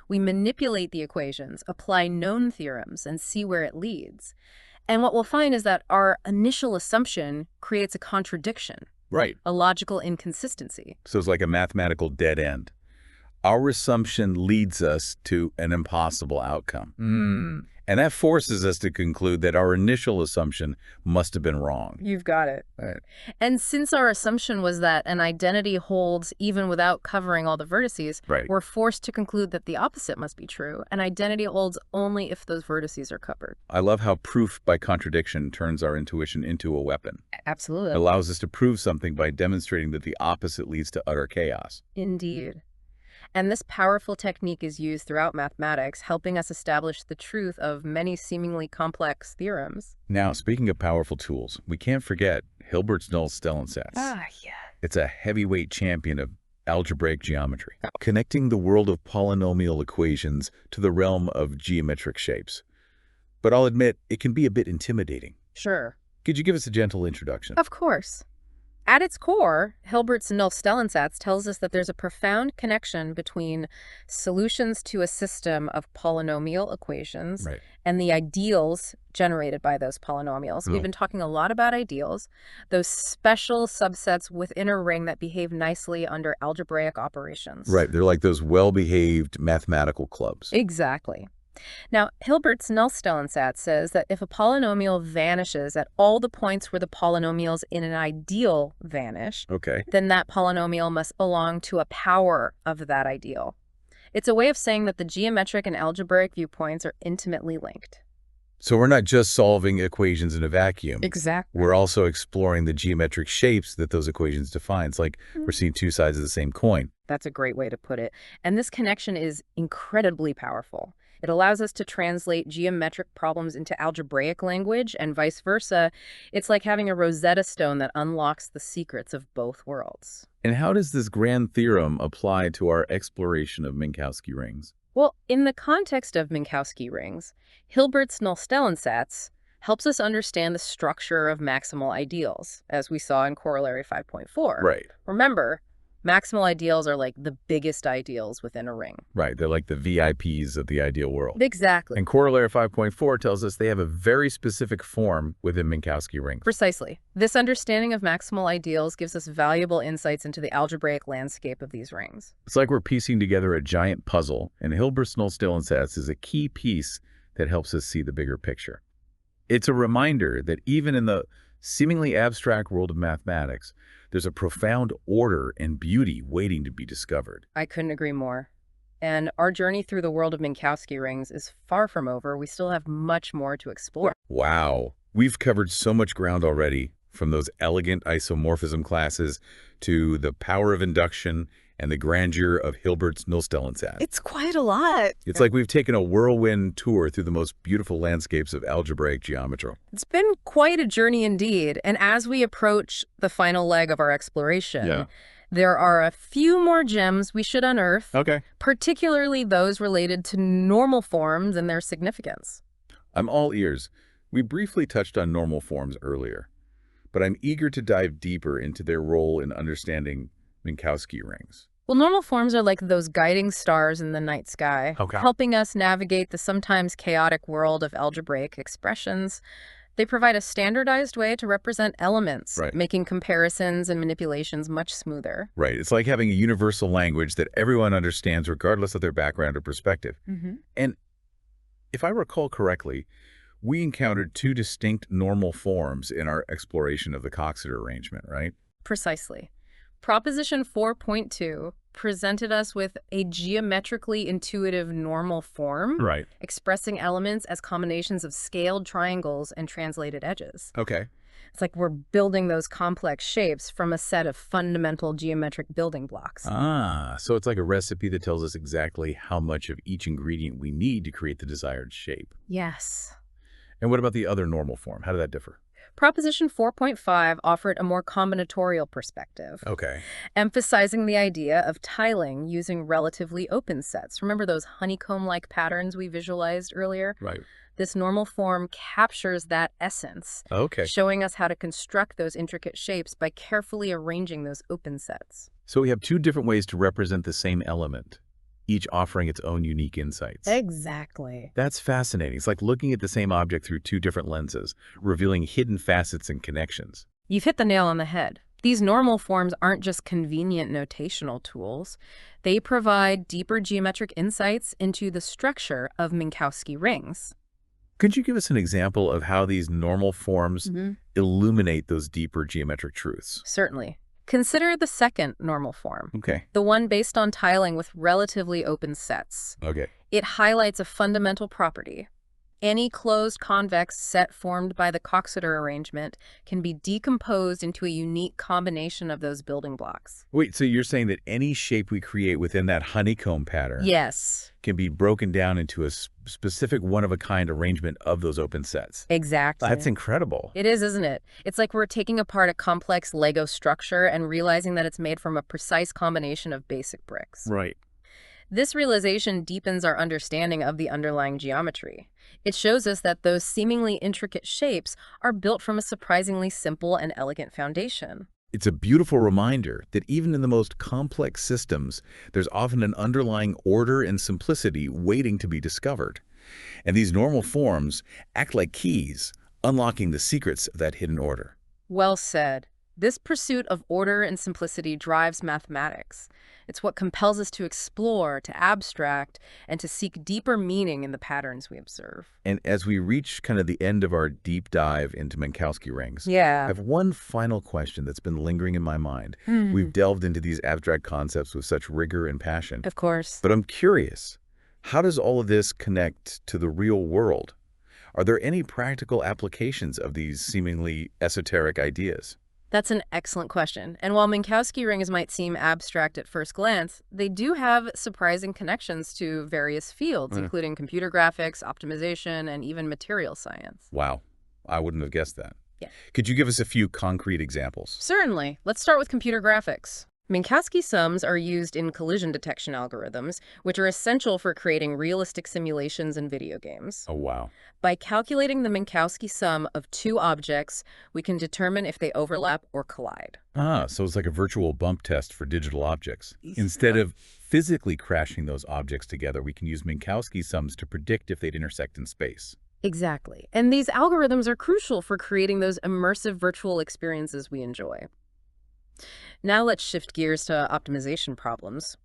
[SPEAKER 2] We manipulate the equations, apply known theorems, and see where it leads. And what we'll find is that our initial assumption creates a contradiction,
[SPEAKER 1] Right.
[SPEAKER 2] a logical inconsistency.
[SPEAKER 1] So it's like a mathematical dead end. Our assumption leads us to an impossible outcome. And that forces us to conclude that our initial assumption must have been wrong.
[SPEAKER 2] You've got it.
[SPEAKER 1] Right.
[SPEAKER 2] And since our assumption was that an identity holds even without covering all the vertices,
[SPEAKER 1] Right.
[SPEAKER 2] we're forced to conclude that the opposite must be true. An identity holds only if those vertices are covered.
[SPEAKER 1] I love how proof by contradiction turns our intuition into a weapon.
[SPEAKER 2] Absolutely.
[SPEAKER 1] It allows us to prove something by demonstrating that the opposite leads to utter chaos.
[SPEAKER 2] Indeed. And this powerful technique is used throughout mathematics, helping us establish the truth of many seemingly complex theorems.
[SPEAKER 1] Now, speaking of powerful tools, we can't forget Hilbert's null-Stellensatz.
[SPEAKER 2] Yeah.
[SPEAKER 1] It's a heavyweight champion of algebraic geometry, connecting the world of polynomial equations to the realm of geometric shapes. But I'll admit, it can be a bit intimidating.
[SPEAKER 2] Sure.
[SPEAKER 1] Could you give us a gentle introduction?
[SPEAKER 2] Of course. At its core, Hilbert's null-Stellensatz tells us that there's a profound connection between solutions to a system of polynomial equations
[SPEAKER 1] Right.
[SPEAKER 2] and the ideals generated by those polynomials.
[SPEAKER 1] Oh.
[SPEAKER 2] We've been talking a lot about ideals, those special subsets within a ring that behave nicely under algebraic operations.
[SPEAKER 1] Right. They're like those well-behaved mathematical clubs.
[SPEAKER 2] Exactly. Now, Hilbert's null-Stellensatz says that if a polynomial vanishes at all the points where the polynomials in an ideal vanish,
[SPEAKER 1] Okay.
[SPEAKER 2] then that polynomial must belong to a power of that ideal. It's a way of saying that the geometric and algebraic viewpoints are intimately linked.
[SPEAKER 1] So we're not just solving equations in a vacuum.
[SPEAKER 2] Exactly.
[SPEAKER 1] We're also exploring the geometric shapes that those equations define. It's like we're seeing two sides of the same coin.
[SPEAKER 2] That's a great way to put it. And this connection is incredibly powerful. It allows us to translate geometric problems into algebraic language and vice versa. It's like having a Rosetta Stone that unlocks the secrets of both worlds.
[SPEAKER 1] And how does this grand theorem apply to our exploration of Minkowski rings?
[SPEAKER 2] Well, in the context of Minkowski rings, Hilbert's null-Stellensatz helps us understand the structure of maximal ideals, as we saw in Corollary 5.4.
[SPEAKER 1] Right.
[SPEAKER 2] Remember, maximal ideals are like the biggest ideals within a ring.
[SPEAKER 1] Right. They're like the VIPs of the ideal world.
[SPEAKER 2] Exactly.
[SPEAKER 1] And Corollary 5.4 tells us they have a very specific form within Minkowski rings.
[SPEAKER 2] Precisely. This understanding of maximal ideals gives us valuable insights into the algebraic landscape of these rings.
[SPEAKER 1] It's like we're piecing together a giant puzzle, and Hilbert's null-Stellensatz is a key piece that helps us see the bigger picture. It's a reminder that even in the seemingly abstract world of mathematics, there's a profound order and beauty waiting to be discovered.
[SPEAKER 2] I couldn't agree more. And our journey through the world of Minkowski rings is far from over. We still have much more to explore.
[SPEAKER 1] Wow. We've covered so much ground already, from those elegant isomorphism classes to the power of induction and the grandeur of Hilbert's null-Stellensatz.
[SPEAKER 2] It's quite a lot.
[SPEAKER 1] It's like we've taken a whirlwind tour through the most beautiful landscapes of algebraic geometry.
[SPEAKER 2] It's been quite a journey indeed. And as we approach the final leg of our exploration, there are a few more gems we should unearth, particularly those related to normal forms and their significance.
[SPEAKER 1] I'm all ears. We briefly touched on normal forms earlier, but I'm eager to dive deeper into their role in understanding Minkowski rings.
[SPEAKER 2] Well, normal forms are like those guiding stars in the night sky, helping us navigate the sometimes chaotic world of algebraic expressions. They provide a standardized way to represent elements, making comparisons and manipulations much smoother.
[SPEAKER 1] Right. It's like having a universal language that everyone understands regardless of their background or perspective. And if I recall correctly, we encountered two distinct normal forms in our exploration of the Coxeter arrangement, right?
[SPEAKER 2] Precisely. Proposition 4.2 presented us with a geometrically intuitive normal form, expressing elements as combinations of scaled triangles and translated edges. It's like we're building those complex shapes from a set of fundamental geometric building blocks.
[SPEAKER 1] Ah, so it's like a recipe that tells us exactly how much of each ingredient we need to create the desired shape.
[SPEAKER 2] Yes.
[SPEAKER 1] And what about the other normal form? How did that differ?
[SPEAKER 2] Proposition 4.5 offered a more combinatorial perspective,
[SPEAKER 1] Okay.
[SPEAKER 2] emphasizing the idea of tiling using relatively open sets. Remember those honeycomb-like patterns we visualized earlier?
[SPEAKER 1] Right.
[SPEAKER 2] This normal form captures that essence,
[SPEAKER 1] Okay.
[SPEAKER 2] showing us how to construct those intricate shapes by carefully arranging those open sets.
[SPEAKER 1] So we have two different ways to represent the same element, each offering its own unique insights.
[SPEAKER 2] Exactly.
[SPEAKER 1] That's fascinating. It's like looking at the same object through two different lenses, revealing hidden facets and connections.
[SPEAKER 2] You've hit the nail on the head. These normal forms aren't just convenient notational tools. They provide deeper geometric insights into the structure of Minkowski rings.
[SPEAKER 1] Could you give us an example of how these normal forms illuminate those deeper geometric truths?
[SPEAKER 2] Certainly. Consider the second normal form,
[SPEAKER 1] Okay.
[SPEAKER 2] the one based on tiling with relatively open sets.
[SPEAKER 1] Okay.
[SPEAKER 2] It highlights a fundamental property. Any closed convex set formed by the Coxeter arrangement can be decomposed into a unique combination of those building blocks.
[SPEAKER 1] Wait, so you're saying that any shape we create within that honeycomb pattern
[SPEAKER 2] Yes.
[SPEAKER 1] can be broken down into a specific one-of-a-kind arrangement of those open sets?
[SPEAKER 2] Exactly.
[SPEAKER 1] That's incredible.
[SPEAKER 2] It is, isn't it? It's like we're taking apart a complex Lego structure and realizing that it's made from a precise combination of basic bricks.
[SPEAKER 1] Right.
[SPEAKER 2] This realization deepens our understanding of the underlying geometry. It shows us that those seemingly intricate shapes are built from a surprisingly simple and elegant foundation.
[SPEAKER 1] It's a beautiful reminder that even in the most complex systems, there's often an underlying order and simplicity waiting to be discovered. And these normal forms act like keys, unlocking the secrets of that hidden order.
[SPEAKER 2] Well said. This pursuit of order and simplicity drives mathematics. It's what compels us to explore, to abstract, and to seek deeper meaning in the patterns we observe.
[SPEAKER 1] And as we reach kind of the end of our deep dive into Minkowski rings, I
[SPEAKER 2] Yeah.
[SPEAKER 1] have one final question that's been lingering in my mind. We've delved into these abstract concepts with such rigor and passion.
[SPEAKER 2] Of course.
[SPEAKER 1] But I'm curious, how does all of this connect to the real world? Are there any practical applications of these seemingly esoteric ideas?
[SPEAKER 2] That's an excellent question. And while Minkowski rings might seem abstract at first glance, they do have surprising connections to various fields, including computer graphics, optimization, and even material science.
[SPEAKER 1] Wow, I wouldn't have guessed that.
[SPEAKER 2] Yeah.
[SPEAKER 1] Could you give us a few concrete examples?
[SPEAKER 2] Certainly. Let's start with computer graphics. Minkowski sums are used in collision detection algorithms, which are essential for creating realistic simulations in video games.
[SPEAKER 1] Oh, wow.
[SPEAKER 2] By calculating the Minkowski sum of two objects, we can determine if they overlap or collide.
[SPEAKER 1] Ah, so it's like a virtual bump test for digital objects. Instead of physically crashing those objects together, we can use Minkowski sums to predict if they'd intersect in space.
[SPEAKER 2] Exactly. And these algorithms are crucial for creating those immersive virtual experiences we enjoy. Now let's shift gears to optimization problems.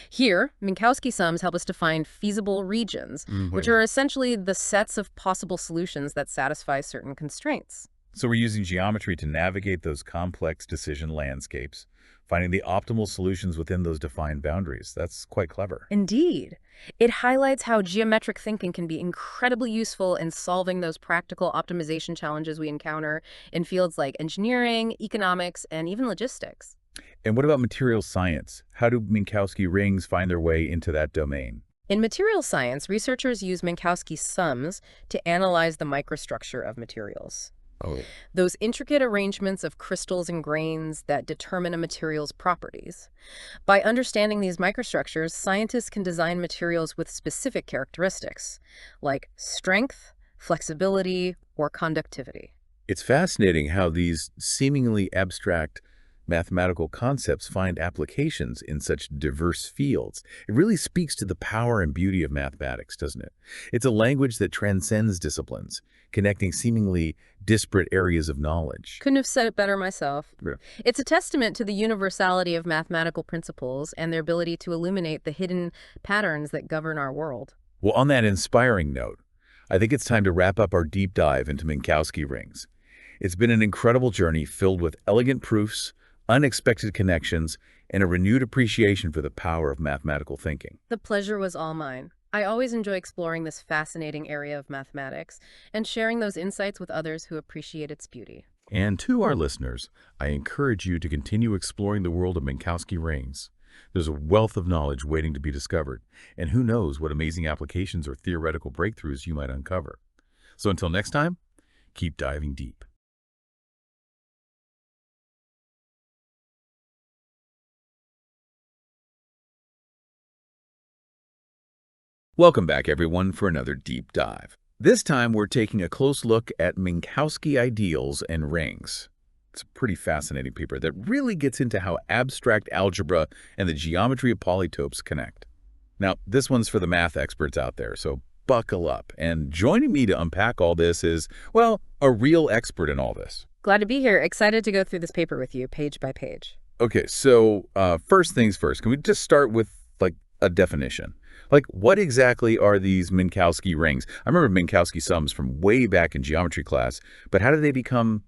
[SPEAKER 2] Here, Minkowski sums help us to find feasible regions, which are essentially the sets of possible solutions that satisfy certain constraints.
[SPEAKER 1] So we're using geometry to navigate those complex decision landscapes, finding the optimal solutions within those defined boundaries. That's quite clever.
[SPEAKER 2] Indeed. It highlights how geometric thinking can be incredibly useful in solving those practical optimization challenges we encounter in fields like engineering, economics, and even logistics.
[SPEAKER 1] And what about materials science? How do Minkowski rings find their way into that domain?
[SPEAKER 2] In materials science, researchers use Minkowski sums to analyze the microstructure of materials.
[SPEAKER 1] Oh.
[SPEAKER 2] Those intricate arrangements of crystals and grains that determine a material's properties. By understanding these microstructures, scientists can design materials with specific characteristics, like strength, flexibility, or conductivity.
[SPEAKER 1] It's fascinating how these seemingly abstract mathematical concepts find applications in such diverse fields. It really speaks to the power and beauty of mathematics, doesn't it? It's a language that transcends disciplines, connecting seemingly disparate areas of knowledge.
[SPEAKER 2] Couldn't have said it better myself.
[SPEAKER 1] Yeah.
[SPEAKER 2] It's a testament to the universality of mathematical principles and their ability to illuminate the hidden patterns that govern our world.
[SPEAKER 1] Well, on that inspiring note, I think it's time to wrap up our deep dive into Minkowski rings. It's been an incredible journey filled with elegant proofs, unexpected connections, and a renewed appreciation for the power of mathematical thinking.
[SPEAKER 2] The pleasure was all mine. I always enjoy exploring this fascinating area of mathematics and sharing those insights with others who appreciate its beauty.
[SPEAKER 1] And to our listeners, I encourage you to continue exploring the world of Minkowski rings. There's a wealth of knowledge waiting to be discovered, and who knows what amazing applications or theoretical breakthroughs you might uncover. So until next time, keep diving deep. Welcome back, everyone, for another deep dive. This time, we're taking a close look at Minkowski ideals and rings. It's a pretty fascinating paper that really gets into how abstract algebra and the geometry of polytopes connect. Now, this one's for the math experts out there, so buckle up. And joining me to unpack all this is, well, a real expert in all this.
[SPEAKER 2] Glad to be here. Excited to go through this paper with you, page by page.
[SPEAKER 1] Okay, so first things first, can we just start with, a definition? What exactly are these Minkowski rings? I remember Minkowski sums from way back in geometry class, but how did they become,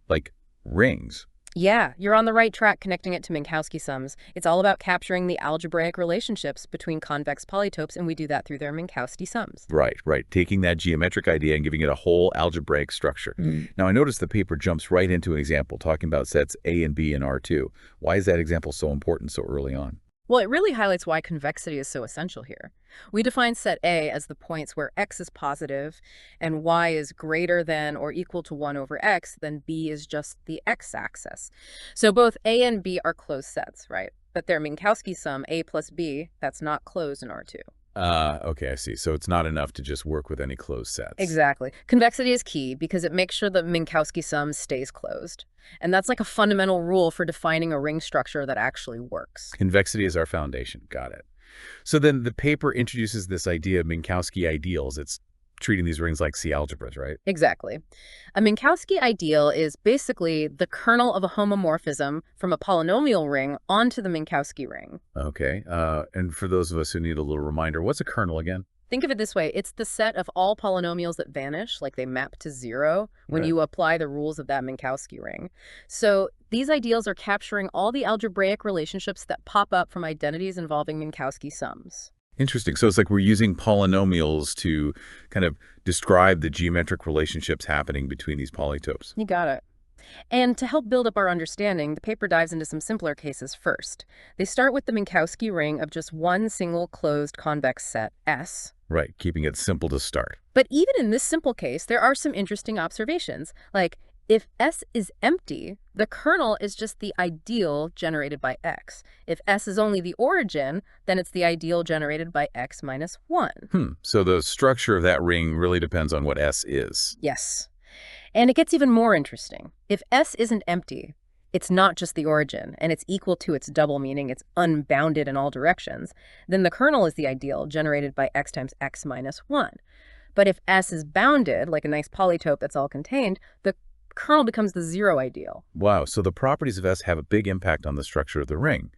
[SPEAKER 1] rings?
[SPEAKER 2] Yeah, you're on the right track connecting it to Minkowski sums. It's all about capturing the algebraic relationships between convex polytopes, and we do that through their Minkowski sums.
[SPEAKER 1] Right. Taking that geometric idea and giving it a whole algebraic structure. Now, I noticed the paper jumps right into an example talking about sets A and B in R2. Why is that example so important so early on?
[SPEAKER 2] Well, it really highlights why convexity is so essential here. We define set A as the points where x is positive and y is greater than or equal to 1 over x, then B is just the x-axis. So both A and B are closed sets, right? But their Minkowski sum, A plus B, that's not closed in R2.
[SPEAKER 1] Okay, I see. So it's not enough to just work with any closed sets.
[SPEAKER 2] Exactly. Convexity is key because it makes sure the Minkowski sum stays closed. And that's like a fundamental rule for defining a ring structure that actually works.
[SPEAKER 1] Convexity is our foundation. Got it. So then the paper introduces this idea of Minkowski ideals. It's treating these rings like C algebras, right?
[SPEAKER 2] Exactly. A Minkowski ideal is basically the kernel of a homomorphism from a polynomial ring onto the Minkowski ring.
[SPEAKER 1] Okay. And for those of us who need a little reminder, what's a kernel again?
[SPEAKER 2] Think of it this way. It's the set of all polynomials that vanish, like they map to 0, when
[SPEAKER 1] Okay.
[SPEAKER 2] you apply the rules of that Minkowski ring. So these ideals are capturing all the algebraic relationships that pop up from identities involving Minkowski sums.
[SPEAKER 1] Interesting. So it's like we're using polynomials to kind of describe the geometric relationships happening between these polytopes.
[SPEAKER 2] You got it. And to help build up our understanding, the paper dives into some simpler cases first. They start with the Minkowski ring of just one single closed convex set, S.
[SPEAKER 1] Right, keeping it simple to start.
[SPEAKER 2] But even in this simple case, there are some interesting observations. Like, if S is empty, the kernel is just the ideal generated by X. If S is only the origin, then it's the ideal generated by X minus 1.
[SPEAKER 1] So the structure of that ring really depends on what S is.
[SPEAKER 2] Yes. And it gets even more interesting. If S isn't empty, it's not just the origin, and it's equal to its double, meaning it's unbounded in all directions, then the kernel is the ideal generated by X times X minus 1. But if S is bounded, like a nice polytope that's all contained, the kernel becomes the 0 ideal.
[SPEAKER 1] Wow, so the properties of S have a big impact on the structure of the ring.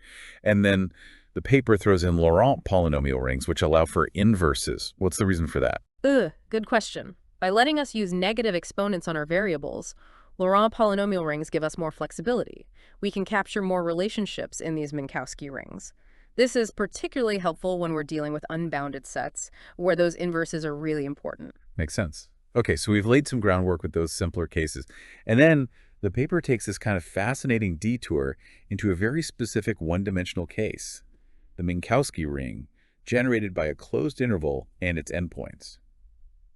[SPEAKER 1] And then the paper throws in Laurent polynomial rings, which allow for inverses. What's the reason for that?
[SPEAKER 2] Good question. By letting us use negative exponents on our variables, Laurent polynomial rings give us more flexibility. We can capture more relationships in these Minkowski rings. This is particularly helpful when we're dealing with unbounded sets, where those inverses are really important.
[SPEAKER 1] Makes sense. Okay, so we've laid some groundwork with those simpler cases. And then the paper takes this kind of fascinating detour into a very specific one-dimensional case, the Minkowski ring, generated by a closed interval and its endpoints.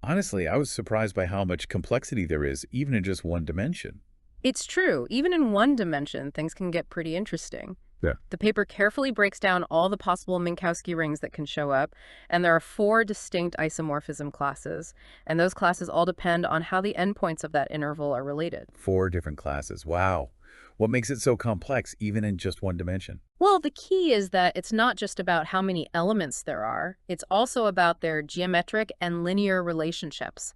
[SPEAKER 1] Honestly, I was surprised by how much complexity there is, even in just one dimension.
[SPEAKER 2] It's true. Even in one dimension, things can get pretty interesting.
[SPEAKER 1] Yeah.
[SPEAKER 2] The paper carefully breaks down all the possible Minkowski rings that can show up, and there are 4 distinct isomorphism classes, and those classes all depend on how the endpoints of that interval are related.
[SPEAKER 1] 4 different classes. Wow. What makes it so complex, even in just one dimension?
[SPEAKER 2] Well, the key is that it's not just about how many elements there are. It's also about their geometric and linear relationships.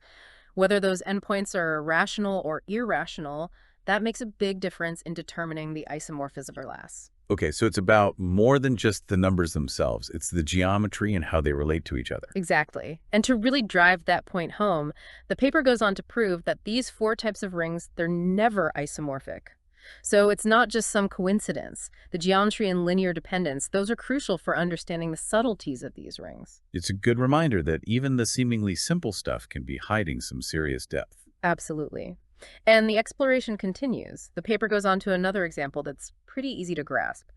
[SPEAKER 2] Whether those endpoints are rational or irrational, that makes a big difference in determining the isomorphism class.
[SPEAKER 1] Okay, so it's about more than just the numbers themselves. It's the geometry and how they relate to each other.
[SPEAKER 2] Exactly. And to really drive that point home, the paper goes on to prove that these 4 types of rings, they're never isomorphic. So it's not just some coincidence. The geometry and linear dependence, those are crucial for understanding the subtleties of these rings.
[SPEAKER 1] It's a good reminder that even the seemingly simple stuff can be hiding some serious depth.
[SPEAKER 2] Absolutely. And the exploration continues. The paper goes on to another example that's pretty easy to grasp.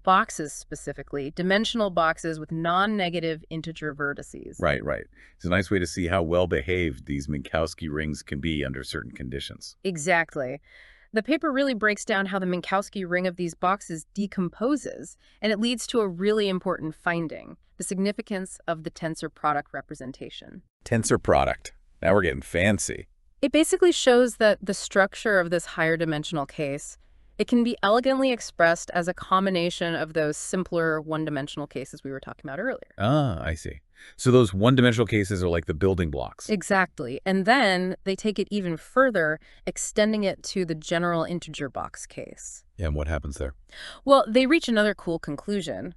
[SPEAKER 2] Boxes specifically, dimensional boxes with non-negative integer vertices.
[SPEAKER 1] Right, right. It's a nice way to see how well-behaved these Minkowski rings can be under certain conditions.
[SPEAKER 2] Exactly. The paper really breaks down how the Minkowski ring of these boxes decomposes, and it leads to a really important finding, the significance of the tensor product representation.
[SPEAKER 1] Tensor product. Now we're getting fancy.
[SPEAKER 2] It basically shows that the structure of this higher dimensional case, it can be elegantly expressed as a combination of those simpler one-dimensional cases we were talking about earlier.
[SPEAKER 1] Ah, I see. So those one-dimensional cases are like the building blocks.
[SPEAKER 2] Exactly. And then they take it even further, extending it to the general integer box case.
[SPEAKER 1] Yeah, and what happens there?
[SPEAKER 2] Well, they reach another cool conclusion.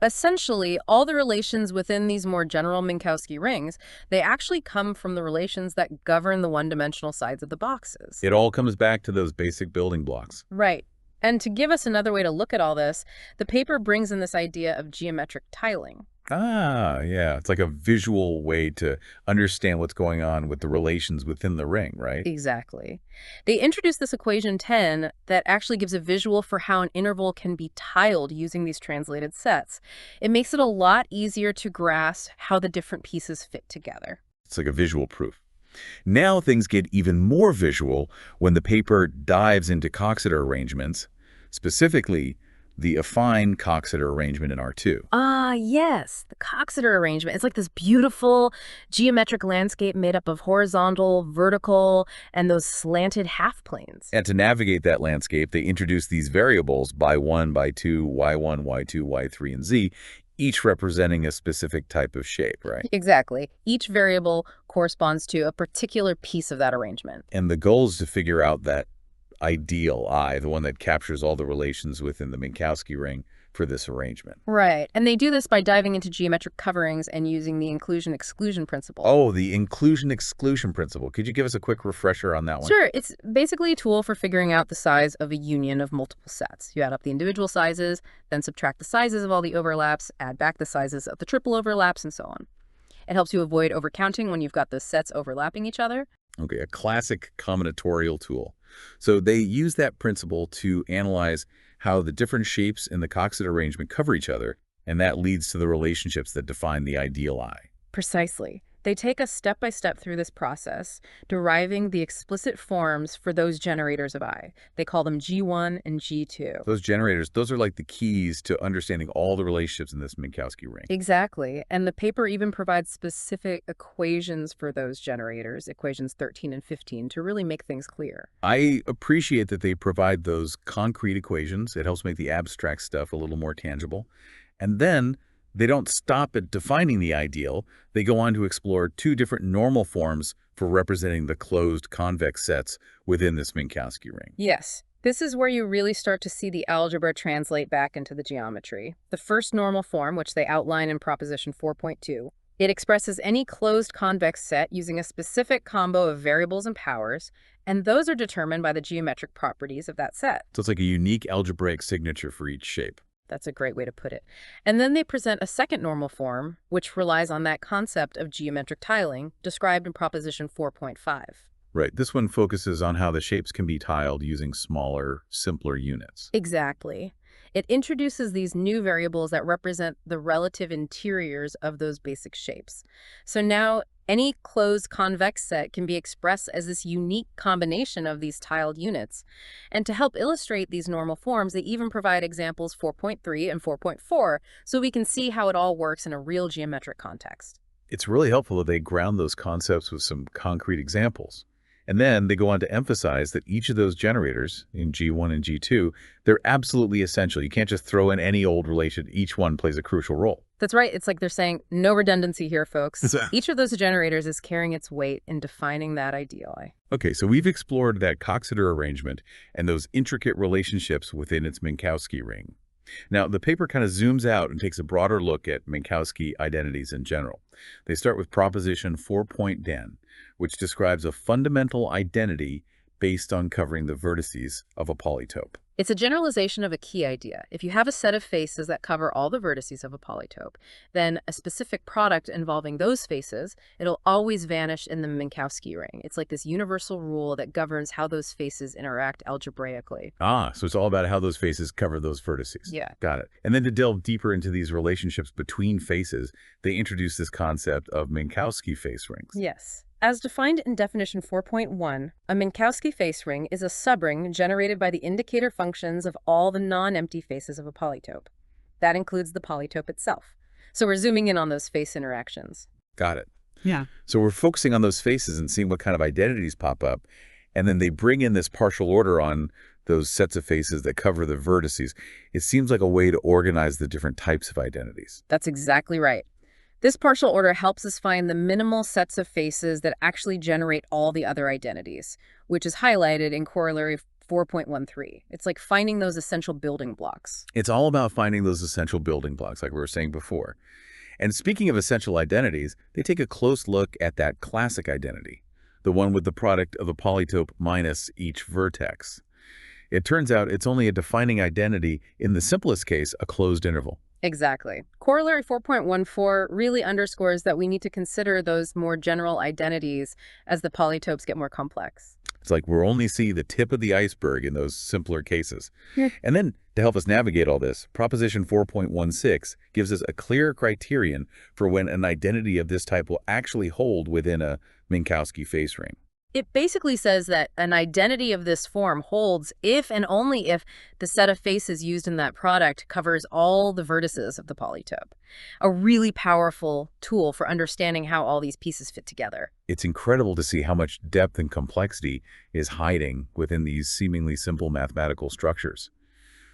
[SPEAKER 2] Essentially, all the relations within these more general Minkowski rings, they actually come from the relations that govern the one-dimensional sides of the boxes.
[SPEAKER 1] It all comes back to those basic building blocks.
[SPEAKER 2] Right. And to give us another way to look at all this, the paper brings in this idea of geometric tiling.
[SPEAKER 1] Ah, yeah. It's like a visual way to understand what's going on with the relations within the ring, right?
[SPEAKER 2] Exactly. They introduced this equation 10 that actually gives a visual for how an interval can be tiled using these translated sets. It makes it a lot easier to grasp how the different pieces fit together.
[SPEAKER 1] It's like a visual proof. Now things get even more visual when the paper dives into Coxeter arrangements, specifically the affine Coxeter arrangement in R2.
[SPEAKER 2] Ah, yes, the Coxeter arrangement. It's like this beautiful geometric landscape made up of horizontal, vertical, and those slanted half planes.
[SPEAKER 1] And to navigate that landscape, they introduce these variables by1, by2, y1, y2, y3, and z, each representing a specific type of shape, right?
[SPEAKER 2] Exactly. Each variable corresponds to a particular piece of that arrangement.
[SPEAKER 1] And the goal is to figure out that ideal I, the one that captures all the relations within the Minkowski ring for this arrangement.
[SPEAKER 2] Right. And they do this by diving into geometric coverings and using the inclusion-exclusion principle.
[SPEAKER 1] Oh, the inclusion-exclusion principle. Could you give us a quick refresher on that one?
[SPEAKER 2] Sure. It's basically a tool for figuring out the size of a union of multiple sets. You add up the individual sizes, then subtract the sizes of all the overlaps, add back the sizes of the triple overlaps, and so on. It helps you avoid overcounting when you've got the sets overlapping each other.
[SPEAKER 1] Okay, a classic combinatorial tool. So they use that principle to analyze how the different shapes in the Coxeter arrangement cover each other, and that leads to the relationships that define the ideal I.
[SPEAKER 2] Precisely. They take us step by step through this process, deriving the explicit forms for those generators of I. They call them G1 and G2.
[SPEAKER 1] Those generators, those are like the keys to understanding all the relationships in this Minkowski ring.
[SPEAKER 2] Exactly. And the paper even provides specific equations for those generators, equations 13 and 15, to really make things clear.
[SPEAKER 1] I appreciate that they provide those concrete equations. It helps make the abstract stuff a little more tangible. And then they don't stop at defining the ideal. They go on to explore two different normal forms for representing the closed convex sets within this Minkowski ring.
[SPEAKER 2] Yes. This is where you really start to see the algebra translate back into the geometry. The first normal form, which they outline in proposition 4.2, it expresses any closed convex set using a specific combo of variables and powers, and those are determined by the geometric properties of that set.
[SPEAKER 1] So it's like a unique algebraic signature for each shape.
[SPEAKER 2] That's a great way to put it. And then they present a second normal form, which relies on that concept of geometric tiling described in proposition 4.5.
[SPEAKER 1] Right. This one focuses on how the shapes can be tiled using smaller, simpler units.
[SPEAKER 2] Exactly. It introduces these new variables that represent the relative interiors of those basic shapes. So now any closed convex set can be expressed as this unique combination of these tiled units. And to help illustrate these normal forms, they even provide examples 4.3 and 4.4 so we can see how it all works in a real geometric context.
[SPEAKER 1] It's really helpful that they ground those concepts with some concrete examples. And then they go on to emphasize that each of those generators in G1 and G2, they're absolutely essential. You can't just throw in any old relation. Each one plays a crucial role.
[SPEAKER 2] That's right. It's like they're saying, no redundancy here, folks. Each of those generators is carrying its weight in defining that ideal.
[SPEAKER 1] Okay, so we've explored that Coxeter arrangement and those intricate relationships within its Minkowski ring. Now, the paper kind of zooms out and takes a broader look at Minkowski identities in general. They start with proposition 4.10, which describes a fundamental identity based on covering the vertices of a polytope.
[SPEAKER 2] It's a generalization of a key idea. If you have a set of faces that cover all the vertices of a polytope, then a specific product involving those faces, it'll always vanish in the Minkowski ring. It's like this universal rule that governs how those faces interact algebraically.
[SPEAKER 1] Ah, so it's all about how those faces cover those vertices.
[SPEAKER 2] Yeah.
[SPEAKER 1] Got it. And then to delve deeper into these relationships between faces, they introduce this concept of Minkowski face rings.
[SPEAKER 2] Yes. As defined in definition 4.1, a Minkowski face ring is a subring generated by the indicator functions of all the non-empty faces of a polytope. That includes the polytope itself. So we're zooming in on those face interactions.
[SPEAKER 1] Got it.
[SPEAKER 3] Yeah.
[SPEAKER 1] So we're focusing on those faces and seeing what kind of identities pop up. And then they bring in this partial order on those sets of faces that cover the vertices. It seems like a way to organize the different types of identities.
[SPEAKER 2] That's exactly right. This partial order helps us find the minimal sets of faces that actually generate all the other identities, which is highlighted in corollary 4.13. It's like finding those essential building blocks.
[SPEAKER 1] It's all about finding those essential building blocks, like we were saying before. And speaking of essential identities, they take a close look at that classic identity, the one with the product of the polytope minus each vertex. It turns out it's only a defining identity, in the simplest case, a closed interval.
[SPEAKER 2] Exactly. Corollary 4.14 really underscores that we need to consider those more general identities as the polytopes get more complex.
[SPEAKER 1] It's like we're only seeing the tip of the iceberg in those simpler cases. And then, to help us navigate all this, Proposition 4.16 gives us a clear criterion for when an identity of this type will actually hold within a Minkowski face ring.
[SPEAKER 2] It basically says that an identity of this form holds if and only if the set of faces used in that product covers all the vertices of the polytope. A really powerful tool for understanding how all these pieces fit together.
[SPEAKER 1] It's incredible to see how much depth and complexity is hiding within these seemingly simple mathematical structures.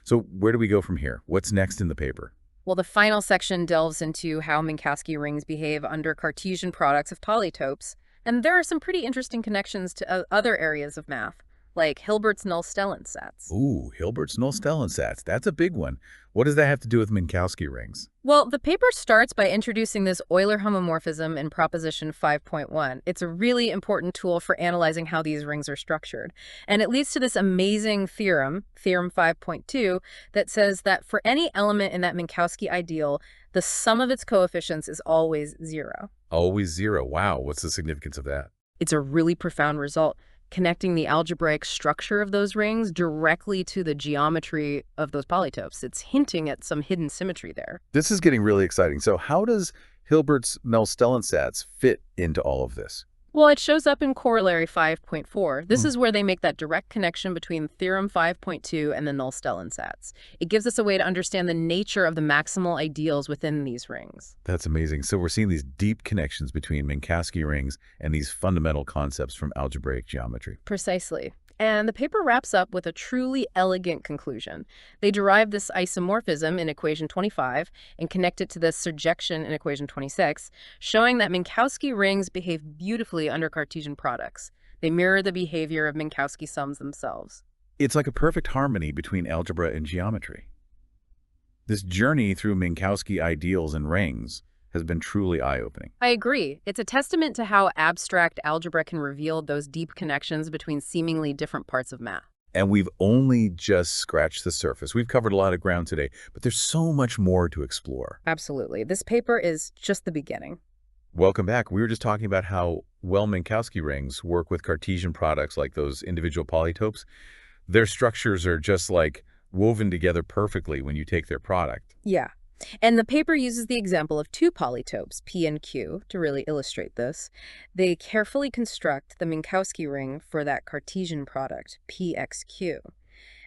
[SPEAKER 1] So where do we go from here? What's next in the paper?
[SPEAKER 2] Well, the final section delves into how Minkowski rings behave under Cartesian products of polytopes. And there are some pretty interesting connections to other areas of math, like Hilbert's null-Stellan sets.
[SPEAKER 1] Ooh, Hilbert's null-Stellan sets. That's a big one. What does that have to do with Minkowski rings?
[SPEAKER 2] Well, the paper starts by introducing this Euler homomorphism in Proposition 5.1. It's a really important tool for analyzing how these rings are structured. And it leads to this amazing theorem, Theorem 5.2, that says that for any element in that Minkowski ideal, the sum of its coefficients is always 0.
[SPEAKER 1] Always 0. Wow, what's the significance of that?
[SPEAKER 2] It's a really profound result, connecting the algebraic structure of those rings directly to the geometry of those polytopes. It's hinting at some hidden symmetry there.
[SPEAKER 1] This is getting really exciting. So how does Hilbert's null-Stellan sets fit into all of this?
[SPEAKER 2] Well, it shows up in Corollary 5.4. This is where they make that direct connection between Theorem 5.2 and the null-Stellan sets. It gives us a way to understand the nature of the maximal ideals within these rings.
[SPEAKER 1] That's amazing. So we're seeing these deep connections between Minkowski rings and these fundamental concepts from algebraic geometry.
[SPEAKER 2] Precisely. And the paper wraps up with a truly elegant conclusion. They derive this isomorphism in equation 25 and connect it to the surjection in equation 26, showing that Minkowski rings behave beautifully under Cartesian products. They mirror the behavior of Minkowski sums themselves.
[SPEAKER 1] It's like a perfect harmony between algebra and geometry. This journey through Minkowski ideals and rings has been truly eye-opening.
[SPEAKER 2] I agree. It's a testament to how abstract algebra can reveal those deep connections between seemingly different parts of math.
[SPEAKER 1] And we've only just scratched the surface. We've covered a lot of ground today, but there's so much more to explore.
[SPEAKER 2] Absolutely. This paper is just the beginning.
[SPEAKER 1] Welcome back. We were just talking about how well Minkowski rings work with Cartesian products like those individual polytopes. Their structures are just like woven together perfectly when you take their product.
[SPEAKER 2] Yeah. And the paper uses the example of two polytopes, P and Q, to really illustrate this. They carefully construct the Minkowski ring for that Cartesian product, PXQ.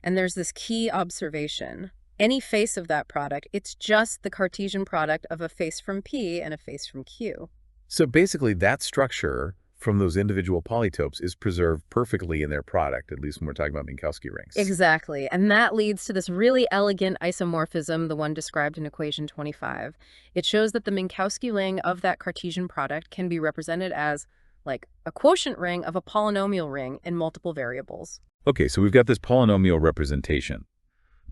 [SPEAKER 2] And there's this key observation. Any face of that product, it's just the Cartesian product of a face from P and a face from Q.
[SPEAKER 1] So basically that structure from those individual polytopes is preserved perfectly in their product, at least when we're talking about Minkowski rings.
[SPEAKER 2] Exactly. And that leads to this really elegant isomorphism, the one described in equation 25. It shows that the Minkowski ring of that Cartesian product can be represented as like a quotient ring of a polynomial ring in multiple variables.
[SPEAKER 1] Okay, so we've got this polynomial representation.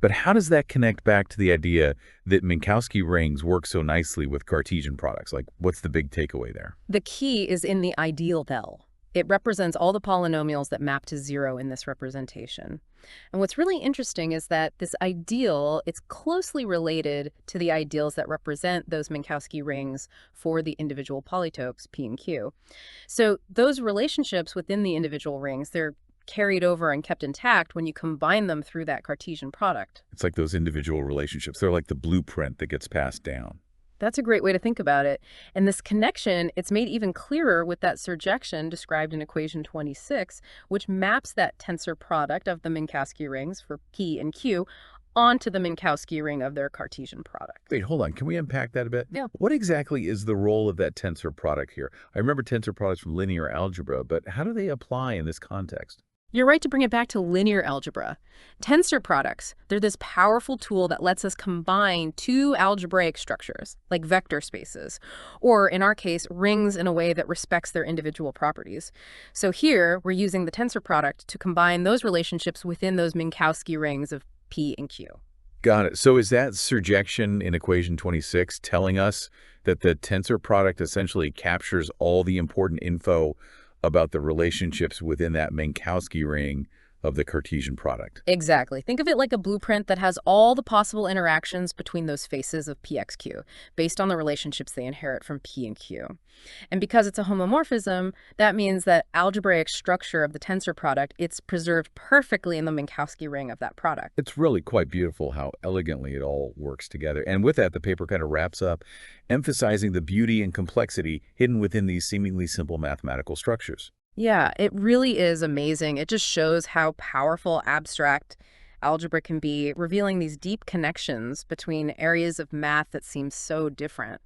[SPEAKER 1] But how does that connect back to the idea that Minkowski rings work so nicely with Cartesian products? Like, what's the big takeaway there?
[SPEAKER 2] The key is in the ideal del. It represents all the polynomials that map to 0 in this representation. And what's really interesting is that this ideal, it's closely related to the ideals that represent those Minkowski rings for the individual polytopes, P and Q. So those relationships within the individual rings, they're carried over and kept intact when you combine them through that Cartesian product.
[SPEAKER 1] It's like those individual relationships. They're like the blueprint that gets passed down.
[SPEAKER 2] That's a great way to think about it. And this connection, it's made even clearer with that surjection described in equation 26, which maps that tensor product of the Minkowski rings for P and Q onto the Minkowski ring of their Cartesian product.
[SPEAKER 1] Wait, hold on. Can we unpack that a bit?
[SPEAKER 2] Yeah.
[SPEAKER 1] What exactly is the role of that tensor product here? I remember tensor products from linear algebra, but how do they apply in this context?
[SPEAKER 2] You're right to bring it back to linear algebra. Tensor products, they're this powerful tool that lets us combine two algebraic structures, like vector spaces, or in our case, rings in a way that respects their individual properties. So here, we're using the tensor product to combine those relationships within those Minkowski rings of P and Q.
[SPEAKER 1] Got it. So is that surjection in equation 26 telling us that the tensor product essentially captures all the important info about the relationships within that Minkowski ring of the Cartesian product?
[SPEAKER 2] Exactly. Think of it like a blueprint that has all the possible interactions between those faces of PXQ, based on the relationships they inherit from P and Q. And because it's a homomorphism, that means that algebraic structure of the tensor product, it's preserved perfectly in the Minkowski ring of that product.
[SPEAKER 1] It's really quite beautiful how elegantly it all works together. And with that, the paper kind of wraps up, emphasizing the beauty and complexity hidden within these seemingly simple mathematical structures.
[SPEAKER 2] Yeah, it really is amazing. It just shows how powerful abstract algebra can be, revealing these deep connections between areas of math that seem so different.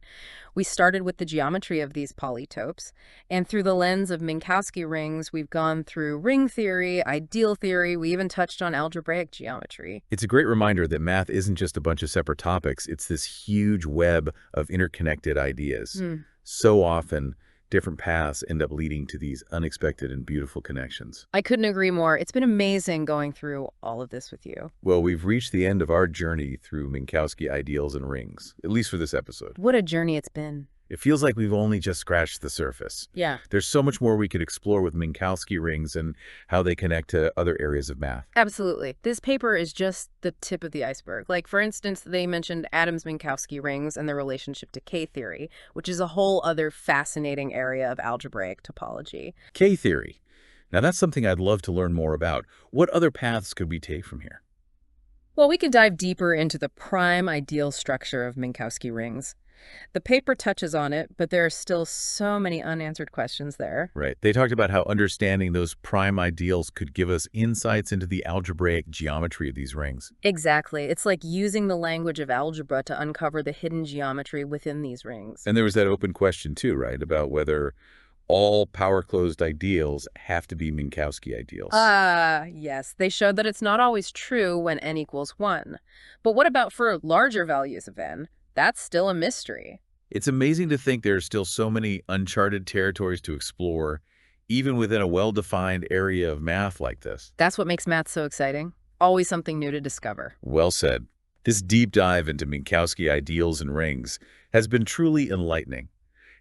[SPEAKER 2] We started with the geometry of these polytopes, and through the lens of Minkowski rings, we've gone through ring theory, ideal theory, we even touched on algebraic geometry.
[SPEAKER 1] It's a great reminder that math isn't just a bunch of separate topics. It's this huge web of interconnected ideas. So often, different paths end up leading to these unexpected and beautiful connections.
[SPEAKER 2] I couldn't agree more. It's been amazing going through all of this with you.
[SPEAKER 1] Well, we've reached the end of our journey through Minkowski ideals and rings, at least for this episode.
[SPEAKER 2] What a journey it's been.
[SPEAKER 1] It feels like we've only just scratched the surface.
[SPEAKER 2] Yeah.
[SPEAKER 1] There's so much more we could explore with Minkowski rings and how they connect to other areas of math.
[SPEAKER 2] Absolutely. This paper is just the tip of the iceberg. Like, for instance, they mentioned Adam's Minkowski rings and their relationship to K-theory, which is a whole other fascinating area of algebraic topology.
[SPEAKER 1] K-theory. Now, that's something I'd love to learn more about. What other paths could we take from here?
[SPEAKER 2] Well, we could dive deeper into the prime ideal structure of Minkowski rings. The paper touches on it, but there are still so many unanswered questions there.
[SPEAKER 1] Right. They talked about how understanding those prime ideals could give us insights into the algebraic geometry of these rings.
[SPEAKER 2] Exactly. It's like using the language of algebra to uncover the hidden geometry within these rings.
[SPEAKER 1] And there was that open question too, right, about whether all power-closed ideals have to be Minkowski ideals.
[SPEAKER 2] Yes. They showed that it's not always true when n equals 1. But what about for larger values of n? That's still a mystery.
[SPEAKER 1] It's amazing to think there are still so many uncharted territories to explore, even within a well-defined area of math like this.
[SPEAKER 2] That's what makes math so exciting. Always something new to discover.
[SPEAKER 1] Well said. This deep dive into Minkowski ideals and rings has been truly enlightening.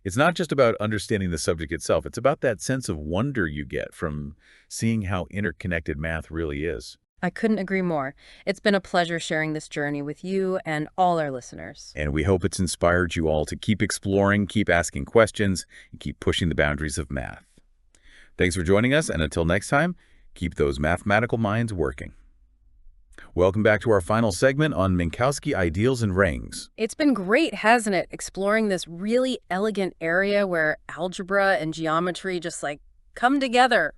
[SPEAKER 1] It's not just about understanding the subject itself. It's about that sense of wonder you get from seeing how interconnected math really is.
[SPEAKER 2] I couldn't agree more. It's been a pleasure sharing this journey with you and all our listeners.
[SPEAKER 1] And we hope it's inspired you all to keep exploring, keep asking questions, and keep pushing the boundaries of math. Thanks for joining us, and until next time, keep those mathematical minds working. Welcome back to our final segment on Minkowski ideals and rings.
[SPEAKER 2] It's been great, hasn't it? Exploring this really elegant area where algebra and geometry just come together.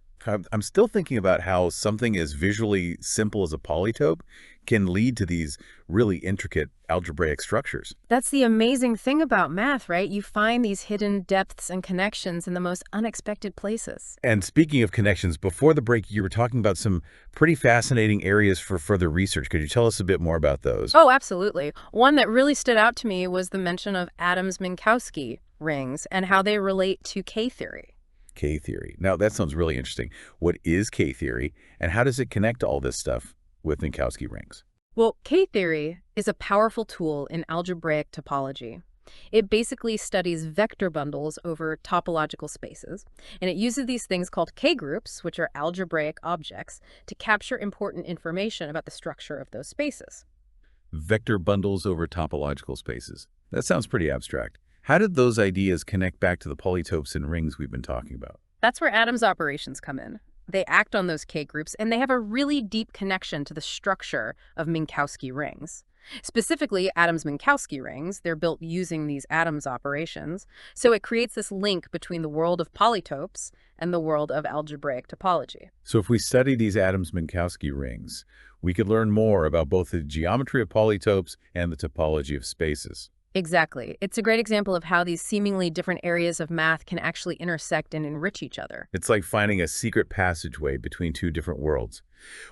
[SPEAKER 1] I'm still thinking about how something as visually simple as a polytope can lead to these really intricate algebraic structures.
[SPEAKER 2] That's the amazing thing about math, right? You find these hidden depths and connections in the most unexpected places.
[SPEAKER 1] And speaking of connections, before the break, you were talking about some pretty fascinating areas for further research. Could you tell us a bit more about those?
[SPEAKER 2] Oh, absolutely. One that really stood out to me was the mention of Adam's Minkowski rings and how they relate to K-theory.
[SPEAKER 1] K-theory. Now, that sounds really interesting. What is K-theory, and how does it connect to all this stuff with Minkowski rings?
[SPEAKER 2] Well, K-theory is a powerful tool in algebraic topology. It basically studies vector bundles over topological spaces, and it uses these things called K-groups, which are algebraic objects, to capture important information about the structure of those spaces.
[SPEAKER 1] Vector bundles over topological spaces. That sounds pretty abstract. How did those ideas connect back to the polytopes and rings we've been talking about?
[SPEAKER 2] That's where Adams operations come in. They act on those K-groups, and they have a really deep connection to the structure of Minkowski rings. Specifically, Adams-Minkowski rings, they're built using these Adams operations, so it creates this link between the world of polytopes and the world of algebraic topology.
[SPEAKER 1] So if we study these Adams-Minkowski rings, we could learn more about both the geometry of polytopes and the topology of spaces.
[SPEAKER 2] Exactly. It's a great example of how these seemingly different areas of math can actually intersect and enrich each other.
[SPEAKER 1] It's like finding a secret passageway between two different worlds.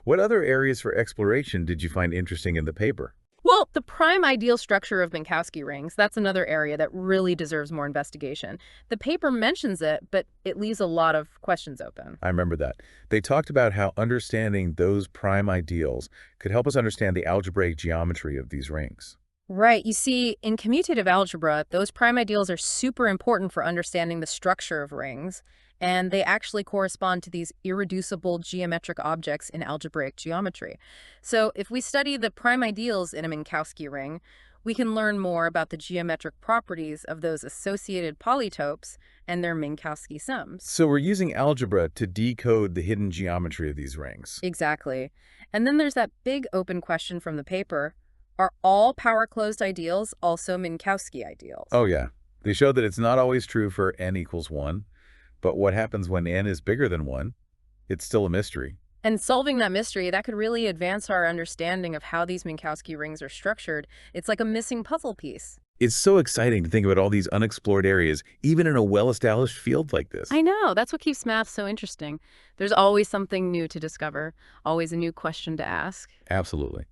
[SPEAKER 1] What other areas for exploration did you find interesting in the paper?
[SPEAKER 2] Well, the prime ideal structure of Minkowski rings, that's another area that really deserves more investigation. The paper mentions it, but it leaves a lot of questions open.
[SPEAKER 1] I remember that. They talked about how understanding those prime ideals could help us understand the algebraic geometry of these rings.
[SPEAKER 2] Right. You see, in commutative algebra, those prime ideals are super important for understanding the structure of rings, and they actually correspond to these irreducible geometric objects in algebraic geometry. So if we study the prime ideals in a Minkowski ring, we can learn more about the geometric properties of those associated polytopes and their Minkowski sums.
[SPEAKER 1] So we're using algebra to decode the hidden geometry of these rings.
[SPEAKER 2] Exactly. And then there's that big open question from the paper. Are all power-closed ideals also Minkowski ideals?
[SPEAKER 1] Oh yeah. They show that it's not always true for n equals 1, but what happens when n is bigger than 1? It's still a mystery.
[SPEAKER 2] And solving that mystery, that could really advance our understanding of how these Minkowski rings are structured. It's like a missing puzzle piece.
[SPEAKER 1] It's so exciting to think about all these unexplored areas, even in a well-established field like this.
[SPEAKER 2] I know. That's what keeps math so interesting. There's always something new to discover, always a new question to ask.
[SPEAKER 1] Absolutely.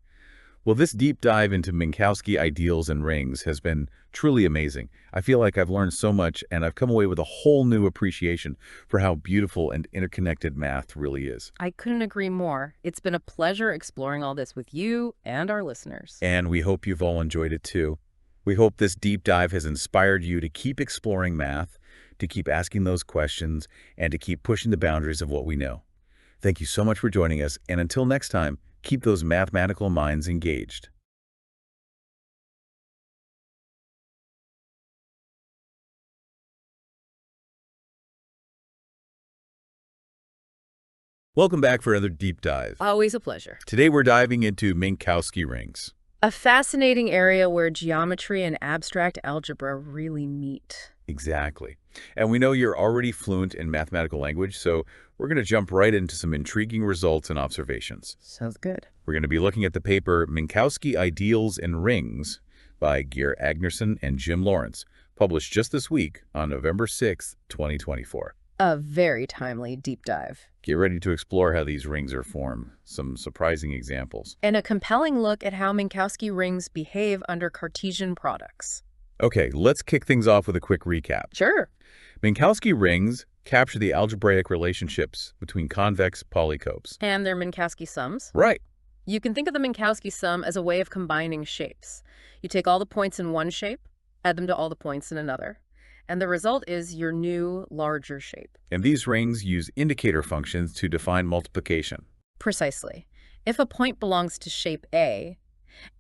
[SPEAKER 1] Well, this deep dive into Minkowski ideals and rings has been truly amazing. I feel like I've learned so much, and I've come away with a whole new appreciation for how beautiful and interconnected math really is.
[SPEAKER 2] I couldn't agree more. It's been a pleasure exploring all this with you and our listeners.
[SPEAKER 1] And we hope you've all enjoyed it too. We hope this deep dive has inspired you to keep exploring math, to keep asking those questions, and to keep pushing the boundaries of what we know. Thank you so much for joining us, and until next time, keep those mathematical minds engaged. Welcome back for another deep dive.
[SPEAKER 2] Always a pleasure.
[SPEAKER 1] Today we're diving into Minkowski rings.
[SPEAKER 2] A fascinating area where geometry and abstract algebra really meet.
[SPEAKER 1] Exactly. And we know you're already fluent in mathematical language, so we're going to jump right into some intriguing results and observations.
[SPEAKER 2] Sounds good.
[SPEAKER 1] We're going to be looking at the paper Minkowski Ideals and Rings by GEIR, AGNARSSON, and Jim Lawrence, published just this week on November 6th, 2024.
[SPEAKER 2] A very timely deep dive.
[SPEAKER 1] Get ready to explore how these rings are formed, some surprising examples.
[SPEAKER 2] And a compelling look at how Minkowski rings behave under Cartesian products.
[SPEAKER 1] Okay, let's kick things off with a quick recap.
[SPEAKER 2] Sure.
[SPEAKER 1] Minkowski rings capture the algebraic relationships between convex polytopes.
[SPEAKER 2] And their Minkowski sums.
[SPEAKER 1] Right.
[SPEAKER 2] You can think of the Minkowski sum as a way of combining shapes. You take all the points in one shape, add them to all the points in another, and the result is your new, larger shape.
[SPEAKER 1] And these rings use indicator functions to define multiplication.
[SPEAKER 2] Precisely. If a point belongs to shape A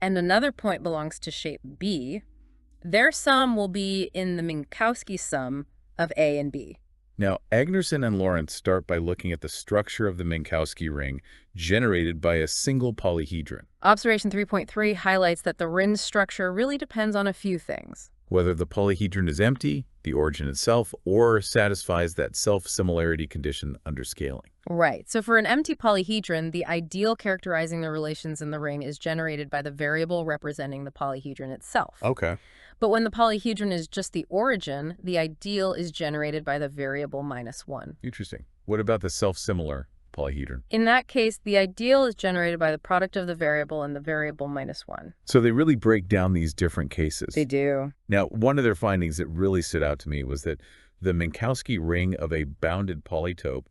[SPEAKER 2] and another point belongs to shape B, their sum will be in the Minkowski sum of A and B.
[SPEAKER 1] Now, AGNARSSON and Laurent start by looking at the structure of the Minkowski ring generated by a single polyhedron.
[SPEAKER 2] Observation 3.3 highlights that the ring's structure really depends on a few things.
[SPEAKER 1] Whether the polyhedron is empty, the origin itself, or satisfies that self-similarity condition under scaling.
[SPEAKER 2] Right. So for an empty polyhedron, the ideal characterizing the relations in the ring is generated by the variable representing the polyhedron itself.
[SPEAKER 1] Okay.
[SPEAKER 2] But when the polyhedron is just the origin, the ideal is generated by the variable -1.
[SPEAKER 1] Interesting. What about the self-similar polyhedron?
[SPEAKER 2] In that case, the ideal is generated by the product of the variable and the variable -1.
[SPEAKER 1] So they really break down these different cases.
[SPEAKER 2] They do.
[SPEAKER 1] Now, one of their findings that really stood out to me was that the Minkowski ring of a bounded polytope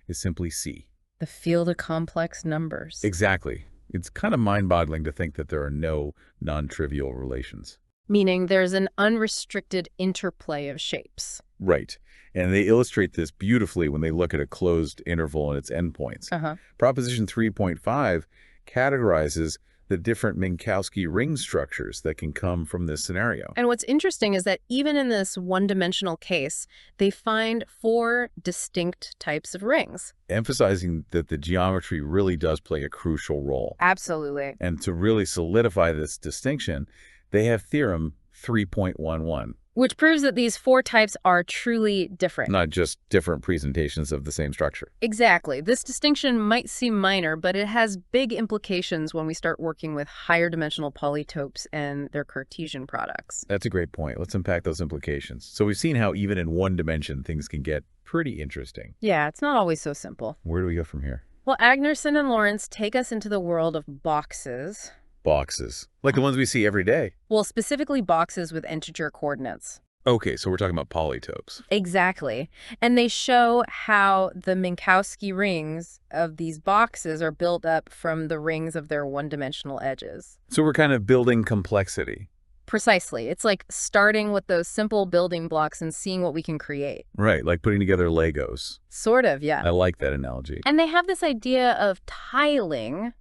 [SPEAKER 1] is simply C.
[SPEAKER 2] The field of complex numbers.
[SPEAKER 1] Exactly. It's kind of mind-boggling to think that there are no non-trivial relations.
[SPEAKER 2] meaning there's an unrestricted interplay of shapes.
[SPEAKER 1] Right. And they illustrate this beautifully when they look at a closed interval and its endpoints. Proposition 3.5 categorizes the different Minkowski ring structures that can come from this scenario.
[SPEAKER 2] And what's interesting is that even in this one-dimensional case, they find 4 distinct types of rings.
[SPEAKER 1] Emphasizing that the geometry really does play a crucial role.
[SPEAKER 2] Absolutely.
[SPEAKER 1] And to really solidify this distinction, they have theorem 3.11.
[SPEAKER 2] Which proves that these 4 types are truly different.
[SPEAKER 1] Not just different presentations of the same structure.
[SPEAKER 2] Exactly. This distinction might seem minor, but it has big implications when we start working with higher dimensional polytopes and their Cartesian products.
[SPEAKER 1] That's a great point. Let's unpack those implications. So we've seen how even in one dimension, things can get pretty interesting.
[SPEAKER 2] Yeah, it's not always so simple.
[SPEAKER 1] Where do we go from here?
[SPEAKER 2] Well, AGNARSSON and Laurent take us into the world of boxes.
[SPEAKER 1] Boxes. Like the ones we see every day.
[SPEAKER 2] Well, specifically boxes with integer coordinates.
[SPEAKER 1] Okay, so we're talking about polytopes.
[SPEAKER 2] Exactly. And they show how the Minkowski rings of these boxes are built up from the rings of their one-dimensional edges.
[SPEAKER 1] So we're kind of building complexity.
[SPEAKER 2] Precisely. It's like starting with those simple building blocks and seeing what we can create.
[SPEAKER 1] Right, like putting together Legos.
[SPEAKER 2] Sort of, yeah.
[SPEAKER 1] I like that analogy.
[SPEAKER 2] And they have this idea of tiling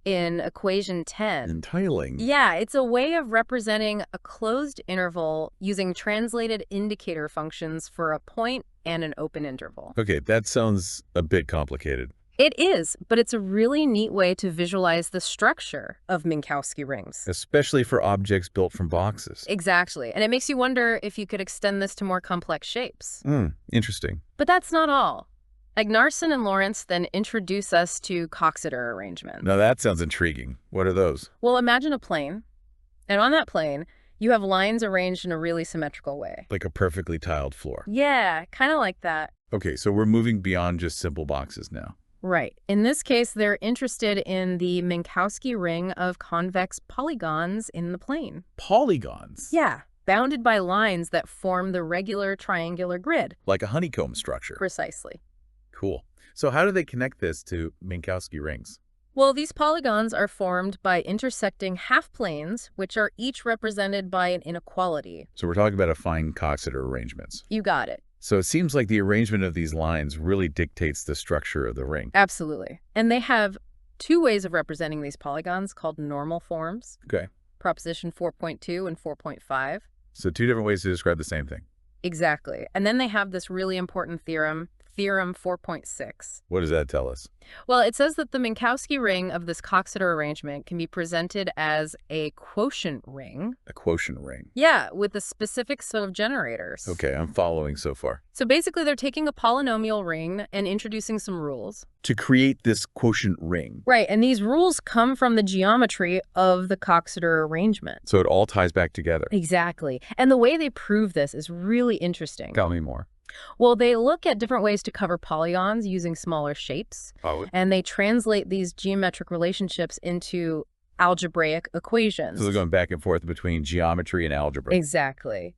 [SPEAKER 2] in equation 10.
[SPEAKER 1] And tiling.
[SPEAKER 2] Yeah, it's a way of representing a closed interval using translated indicator functions for a point and an open interval.
[SPEAKER 1] Okay, that sounds a bit complicated.
[SPEAKER 2] It is, but it's a really neat way to visualize the structure of Minkowski rings.
[SPEAKER 1] Especially for objects built from boxes.
[SPEAKER 2] Exactly. And it makes you wonder if you could extend this to more complex shapes.
[SPEAKER 1] Interesting.
[SPEAKER 2] But that's not all. AGNARSSON and Laurent then introduce us to Coxeter arrangements.
[SPEAKER 1] Now that sounds intriguing. What are those?
[SPEAKER 2] Well, imagine a plane, and on that plane, you have lines arranged in a really symmetrical way.
[SPEAKER 1] Like a perfectly tiled floor.
[SPEAKER 2] Yeah, kind of like that.
[SPEAKER 1] Okay, so we're moving beyond just simple boxes now.
[SPEAKER 2] Right. In this case, they're interested in the Minkowski ring of convex polygons in the plane.
[SPEAKER 1] Polygons?
[SPEAKER 2] Yeah, bounded by lines that form the regular triangular grid.
[SPEAKER 1] Like a honeycomb structure.
[SPEAKER 2] Precisely.
[SPEAKER 1] Cool. So how do they connect this to Minkowski rings?
[SPEAKER 2] Well, these polygons are formed by intersecting half-planes, which are each represented by an inequality.
[SPEAKER 1] So we're talking about affine Coxeter arrangements.
[SPEAKER 2] You got it.
[SPEAKER 1] So it seems like the arrangement of these lines really dictates the structure of the ring.
[SPEAKER 2] Absolutely. And they have 2 ways of representing these polygons called normal forms.
[SPEAKER 1] Okay.
[SPEAKER 2] Proposition 4.2 and 4.5.
[SPEAKER 1] So 2 different ways to describe the same thing.
[SPEAKER 2] Exactly. And then they have this really important theorem, Theorem 4.6.
[SPEAKER 1] What does that tell us?
[SPEAKER 2] Well, it says that the Minkowski ring of this Coxeter arrangement can be presented as a quotient ring.
[SPEAKER 1] A quotient ring.
[SPEAKER 2] Yeah, with a specific set of generators.
[SPEAKER 1] Okay, I'm following so far.
[SPEAKER 2] So basically, they're taking a polynomial ring and introducing some rules.
[SPEAKER 1] To create this quotient ring.
[SPEAKER 2] Right, and these rules come from the geometry of the Coxeter arrangement.
[SPEAKER 1] So it all ties back together.
[SPEAKER 2] Exactly. And the way they prove this is really interesting.
[SPEAKER 1] Tell me more.
[SPEAKER 2] Well, they look at different ways to cover polygons using smaller shapes.
[SPEAKER 1] Oh.
[SPEAKER 2] And they translate these geometric relationships into algebraic equations.
[SPEAKER 1] So they're going back and forth between geometry and algebra.
[SPEAKER 2] Exactly.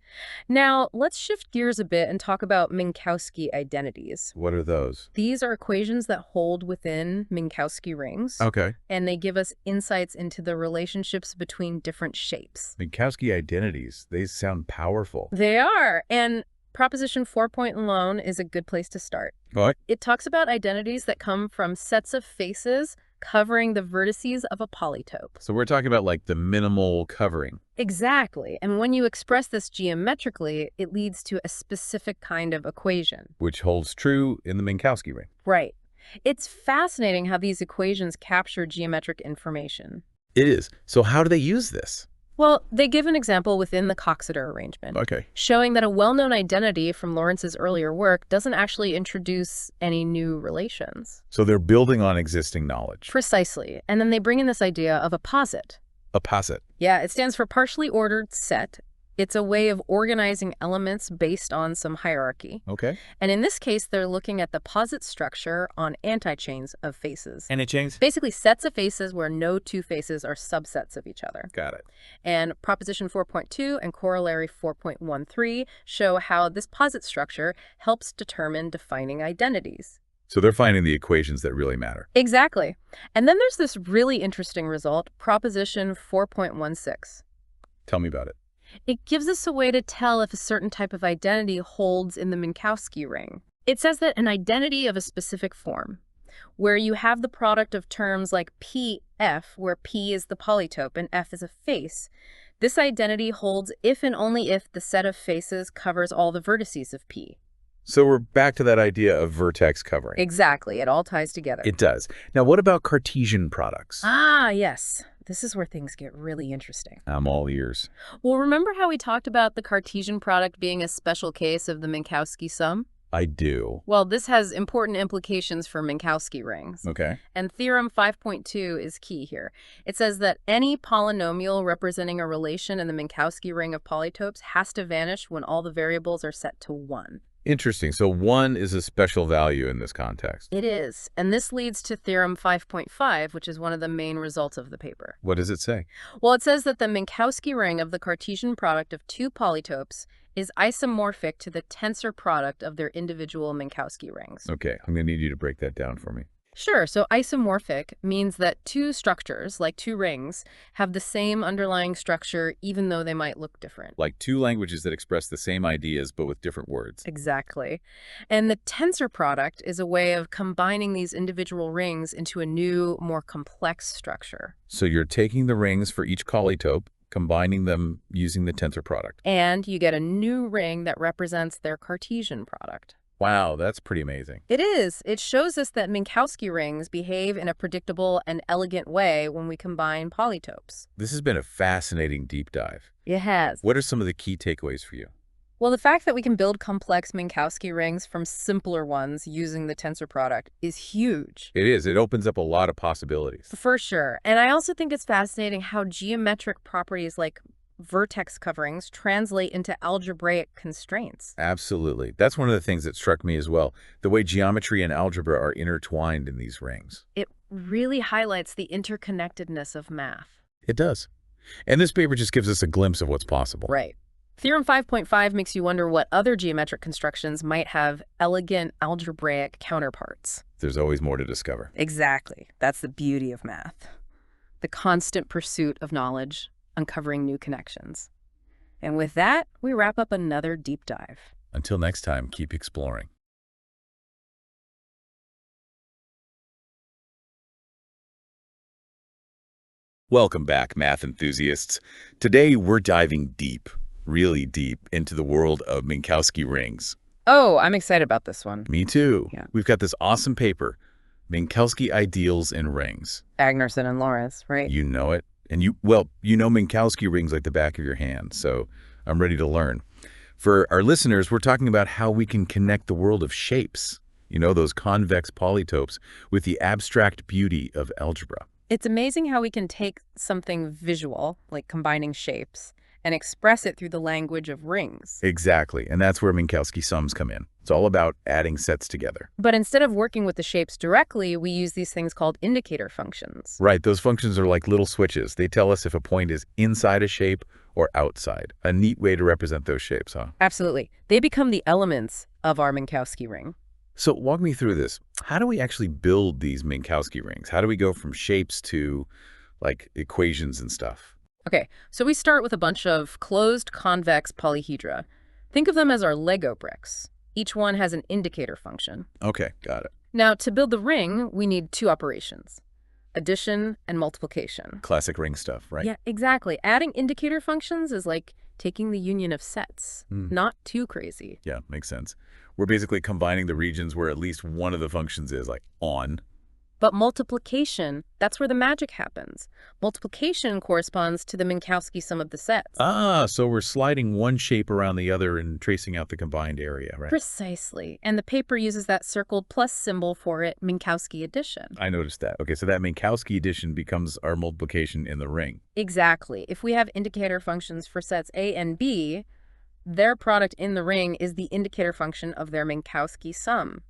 [SPEAKER 2] Now, let's shift gears a bit and talk about Minkowski identities.
[SPEAKER 1] What are those?
[SPEAKER 2] These are equations that hold within Minkowski rings.
[SPEAKER 1] Okay.
[SPEAKER 2] And they give us insights into the relationships between different shapes.
[SPEAKER 1] Minkowski identities, they sound powerful.
[SPEAKER 2] They are. And Proposition 4 alone is a good place to start.
[SPEAKER 1] What?
[SPEAKER 2] It talks about identities that come from sets of faces covering the vertices of a polytope.
[SPEAKER 1] So we're talking about like the minimal covering.
[SPEAKER 2] Exactly. And when you express this geometrically, it leads to a specific kind of equation.
[SPEAKER 1] Which holds true in the Minkowski ring.
[SPEAKER 2] Right. It's fascinating how these equations capture geometric information.
[SPEAKER 1] It is. So how do they use this?
[SPEAKER 2] Well, they give an example within the Coxeter arrangement,
[SPEAKER 1] Okay.
[SPEAKER 2] showing that a well-known identity from Lorenz's earlier work doesn't actually introduce any new relations.
[SPEAKER 1] So they're building on existing knowledge.
[SPEAKER 2] Precisely. And then they bring in this idea of a posit.
[SPEAKER 1] A posit.
[SPEAKER 2] Yeah, it stands for partially ordered set. It's a way of organizing elements based on some hierarchy.
[SPEAKER 1] Okay.
[SPEAKER 2] And in this case, they're looking at the posit structure on antichains of faces.
[SPEAKER 1] Antichains?
[SPEAKER 2] Basically, sets of faces where no 2 faces are subsets of each other.
[SPEAKER 1] Got it.
[SPEAKER 2] And Proposition 4.2 and Corollary 4.13 show how this posit structure helps determine defining identities.
[SPEAKER 1] So they're finding the equations that really matter.
[SPEAKER 2] Exactly. And then there's this really interesting result, Proposition 4.16.
[SPEAKER 1] Tell me about it.
[SPEAKER 2] It gives us a way to tell if a certain type of identity holds in the Minkowski ring. It says that an identity of a specific form, where you have the product of terms like PF, where P is the polytope and F is a face, this identity holds if and only if the set of faces covers all the vertices of P.
[SPEAKER 1] So we're back to that idea of vertex covering.
[SPEAKER 2] Exactly. It all ties together.
[SPEAKER 1] It does. Now, what about Cartesian products?
[SPEAKER 2] Ah, yes. This is where things get really interesting.
[SPEAKER 1] I'm all ears.
[SPEAKER 2] Well, remember how we talked about the Cartesian product being a special case of the Minkowski sum?
[SPEAKER 1] I do.
[SPEAKER 2] Well, this has important implications for Minkowski rings.
[SPEAKER 1] Okay.
[SPEAKER 2] And theorem 5.2 is key here. It says that any polynomial representing a relation in the Minkowski ring of polytopes has to vanish when all the variables are set to 1.
[SPEAKER 1] Interesting. So 1 is a special value in this context.
[SPEAKER 2] It is. And this leads to theorem 5.5, which is one of the main results of the paper.
[SPEAKER 1] What does it say?
[SPEAKER 2] Well, it says that the Minkowski ring of the Cartesian product of two polytopes is isomorphic to the tensor product of their individual Minkowski rings.
[SPEAKER 1] Okay, I'm going to need you to break that down for me.
[SPEAKER 2] Sure. So isomorphic means that two structures, like two rings, have the same underlying structure even though they might look different.
[SPEAKER 1] Like two languages that express the same ideas but with different words.
[SPEAKER 2] Exactly. And the tensor product is a way of combining these individual rings into a new, more complex structure.
[SPEAKER 1] So you're taking the rings for each polytope, combining them using the tensor product.
[SPEAKER 2] And you get a new ring that represents their Cartesian product.
[SPEAKER 1] Wow, that's pretty amazing.
[SPEAKER 2] It is. It shows us that Minkowski rings behave in a predictable and elegant way when we combine polytopes.
[SPEAKER 1] This has been a fascinating deep dive.
[SPEAKER 2] It has.
[SPEAKER 1] What are some of the key takeaways for you?
[SPEAKER 2] Well, the fact that we can build complex Minkowski rings from simpler ones using the tensor product is huge.
[SPEAKER 1] It is. It opens up a lot of possibilities.
[SPEAKER 2] For sure. And I also think it's fascinating how geometric properties like vertex coverings translate into algebraic constraints.
[SPEAKER 1] Absolutely. That's one of the things that struck me as well, the way geometry and algebra are intertwined in these rings.
[SPEAKER 2] It really highlights the interconnectedness of math.
[SPEAKER 1] It does. And this paper just gives us a glimpse of what's possible.
[SPEAKER 2] Right. Theorem 5.5 makes you wonder what other geometric constructions might have elegant algebraic counterparts.
[SPEAKER 1] There's always more to discover.
[SPEAKER 2] Exactly. That's the beauty of math. The constant pursuit of knowledge, uncovering new connections. And with that, we wrap up another deep dive.
[SPEAKER 1] Until next time, keep exploring. Welcome back, math enthusiasts. Today, we're diving deep, really deep, into the world of Minkowski rings.
[SPEAKER 2] Oh, I'm excited about this one.
[SPEAKER 1] Me too.
[SPEAKER 2] Yeah.
[SPEAKER 1] We've got this awesome paper, Minkowski Ideals in Rings.
[SPEAKER 2] AGNARSSON and Laurent, right?
[SPEAKER 1] You know it. And you know Minkowski rings like the back of your hand, so I'm ready to learn. For our listeners, we're talking about how we can connect the world of shapes, those convex polytopes, with the abstract beauty of algebra.
[SPEAKER 2] It's amazing how we can take something visual, like combining shapes, and express it through the language of rings.
[SPEAKER 1] Exactly, and that's where Minkowski sums come in. It's all about adding sets together.
[SPEAKER 2] But instead of working with the shapes directly, we use these things called indicator functions.
[SPEAKER 1] Right, those functions are like little switches. They tell us if a point is inside a shape or outside. A neat way to represent those shapes, huh?
[SPEAKER 2] Absolutely. They become the elements of our Minkowski ring.
[SPEAKER 1] So walk me through this. How do we actually build these Minkowski rings? How do we go from shapes to, like, equations and stuff?
[SPEAKER 2] Okay, so we start with a bunch of closed convex polyhedra. Think of them as our Lego bricks. Each one has an indicator function.
[SPEAKER 1] Okay, got it.
[SPEAKER 2] Now, to build the ring, we need two operations: addition and multiplication.
[SPEAKER 1] Classic ring stuff, right?
[SPEAKER 2] Yeah, exactly. Adding indicator functions is like taking the union of sets. Not too crazy.
[SPEAKER 1] Yeah, makes sense. We're basically combining the regions where at least one of the functions is, like, on.
[SPEAKER 2] But multiplication, that's where the magic happens. Multiplication corresponds to the Minkowski sum of the sets.
[SPEAKER 1] Ah, so we're sliding one shape around the other and tracing out the combined area, right?
[SPEAKER 2] Precisely. And the paper uses that circled plus symbol for it, Minkowski addition.
[SPEAKER 1] I noticed that. Okay, so that Minkowski addition becomes our multiplication in the ring.
[SPEAKER 2] Exactly. If we have indicator functions for sets A and B, their product in the ring is the indicator function of their Minkowski sum.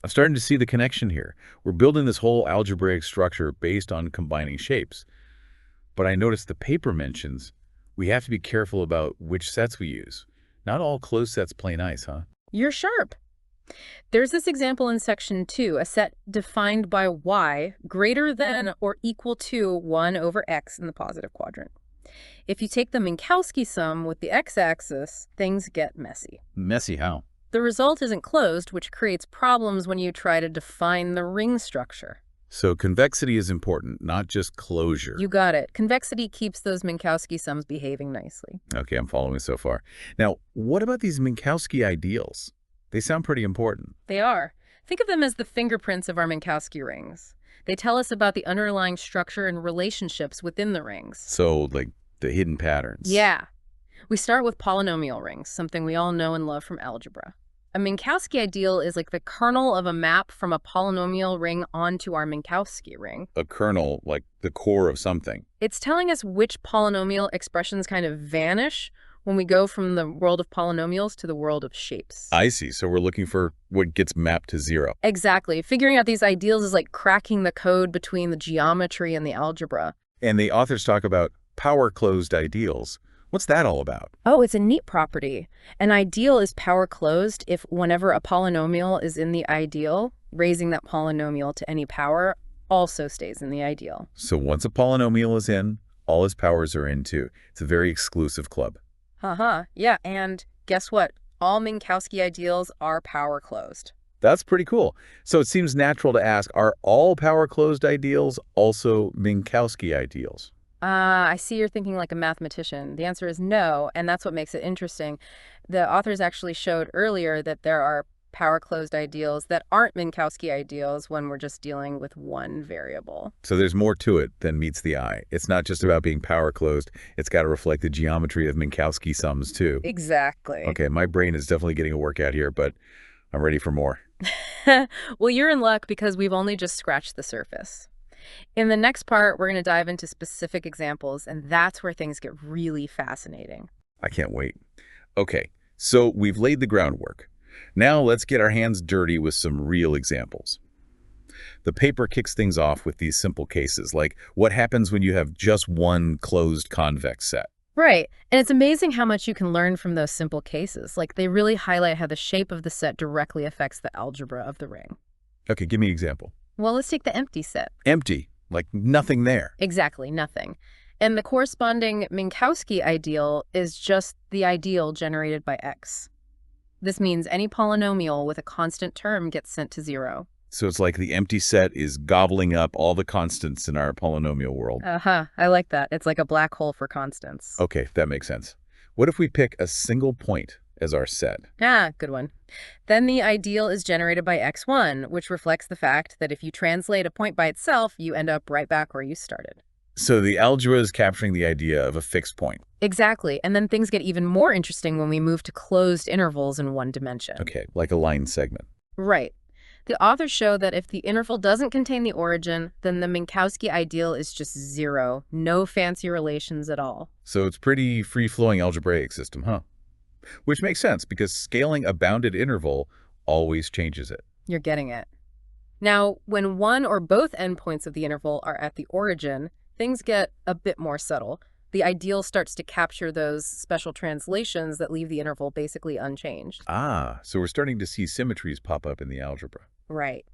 [SPEAKER 1] I'm starting to see the connection here. We're building this whole algebraic structure based on combining shapes. But I noticed the paper mentions we have to be careful about which sets we use. Not all closed sets play nice, huh?
[SPEAKER 2] You're sharp. There's this example in section 2, a set defined by y greater than or equal to 1 over x in the positive quadrant. If you take the Minkowski sum with the x-axis, things get messy.
[SPEAKER 1] Messy how?
[SPEAKER 2] The result isn't closed, which creates problems when you try to define the ring structure.
[SPEAKER 1] So convexity is important, not just closure.
[SPEAKER 2] You got it. Convexity keeps those Minkowski sums behaving nicely.
[SPEAKER 1] Okay, I'm following so far. Now, what about these Minkowski ideals? They sound pretty important.
[SPEAKER 2] They are. Think of them as the fingerprints of our Minkowski rings. They tell us about the underlying structure and relationships within the rings.
[SPEAKER 1] So, like, the hidden patterns.
[SPEAKER 2] Yeah. We start with polynomial rings, something we all know and love from algebra. A Minkowski ideal is like the kernel of a map from a polynomial ring onto our Minkowski ring.
[SPEAKER 1] A kernel, like the core of something.
[SPEAKER 2] It's telling us which polynomial expressions kind of vanish when we go from the world of polynomials to the world of shapes.
[SPEAKER 1] I see. So we're looking for what gets mapped to 0.
[SPEAKER 2] Exactly. Figuring out these ideals is like cracking the code between the geometry and the algebra.
[SPEAKER 1] And the authors talk about power-closed ideals. What's that all about?
[SPEAKER 2] Oh, it's a neat property. An ideal is power closed if whenever a polynomial is in the ideal, raising that polynomial to any power also stays in the ideal.
[SPEAKER 1] So once a polynomial is in, all its powers are in too. It's a very exclusive club.
[SPEAKER 2] Yeah, and guess what? All Minkowski ideals are power closed.
[SPEAKER 1] That's pretty cool. So it seems natural to ask, are all power-closed ideals also Minkowski ideals?
[SPEAKER 2] I see you're thinking like a mathematician. The answer is no, and that's what makes it interesting. The authors actually showed earlier that there are power-closed ideals that aren't Minkowski ideals when we're just dealing with one variable.
[SPEAKER 1] So there's more to it than meets the eye. It's not just about being power-closed. It's got to reflect the geometry of Minkowski sums too.
[SPEAKER 2] Exactly.
[SPEAKER 1] Okay, my brain is definitely getting a workout here, but I'm ready for more.
[SPEAKER 2] Well, you're in luck because we've only just scratched the surface. In the next part, we're going to dive into specific examples, and that's where things get really fascinating.
[SPEAKER 1] I can't wait. Okay, so we've laid the groundwork. Now let's get our hands dirty with some real examples. The paper kicks things off with these simple cases, like what happens when you have just one closed convex set.
[SPEAKER 2] Right, and it's amazing how much you can learn from those simple cases. Like, they really highlight how the shape of the set directly affects the algebra of the ring.
[SPEAKER 1] Okay, give me an example.
[SPEAKER 2] Well, let's take the empty set.
[SPEAKER 1] Empty, like nothing there.
[SPEAKER 2] Exactly, nothing. And the corresponding Minkowski ideal is just the ideal generated by x. This means any polynomial with a constant term gets sent to 0.
[SPEAKER 1] So it's like the empty set is gobbling up all the constants in our polynomial world.
[SPEAKER 2] I like that. It's like a black hole for constants.
[SPEAKER 1] Okay, that makes sense. What if we pick a single point as our set?
[SPEAKER 2] Good one. Then the ideal is generated by x1, which reflects the fact that if you translate a point by itself, you end up right back where you started.
[SPEAKER 1] So the algebra is capturing the idea of a fixed point.
[SPEAKER 2] Exactly. And then things get even more interesting when we move to closed intervals in one dimension.
[SPEAKER 1] Okay, like a line segment.
[SPEAKER 2] Right. The authors show that if the interval doesn't contain the origin, then the Minkowski ideal is just 0. No fancy relations at all.
[SPEAKER 1] So it's pretty free-flowing algebraic system, huh? Which makes sense because scaling a bounded interval always changes it.
[SPEAKER 2] You're getting it. Now, when one or both endpoints of the interval are at the origin, things get a bit more subtle. The ideal starts to capture those special translations that leave the interval basically unchanged.
[SPEAKER 1] So we're starting to see symmetries pop up in the algebra.
[SPEAKER 2] Right.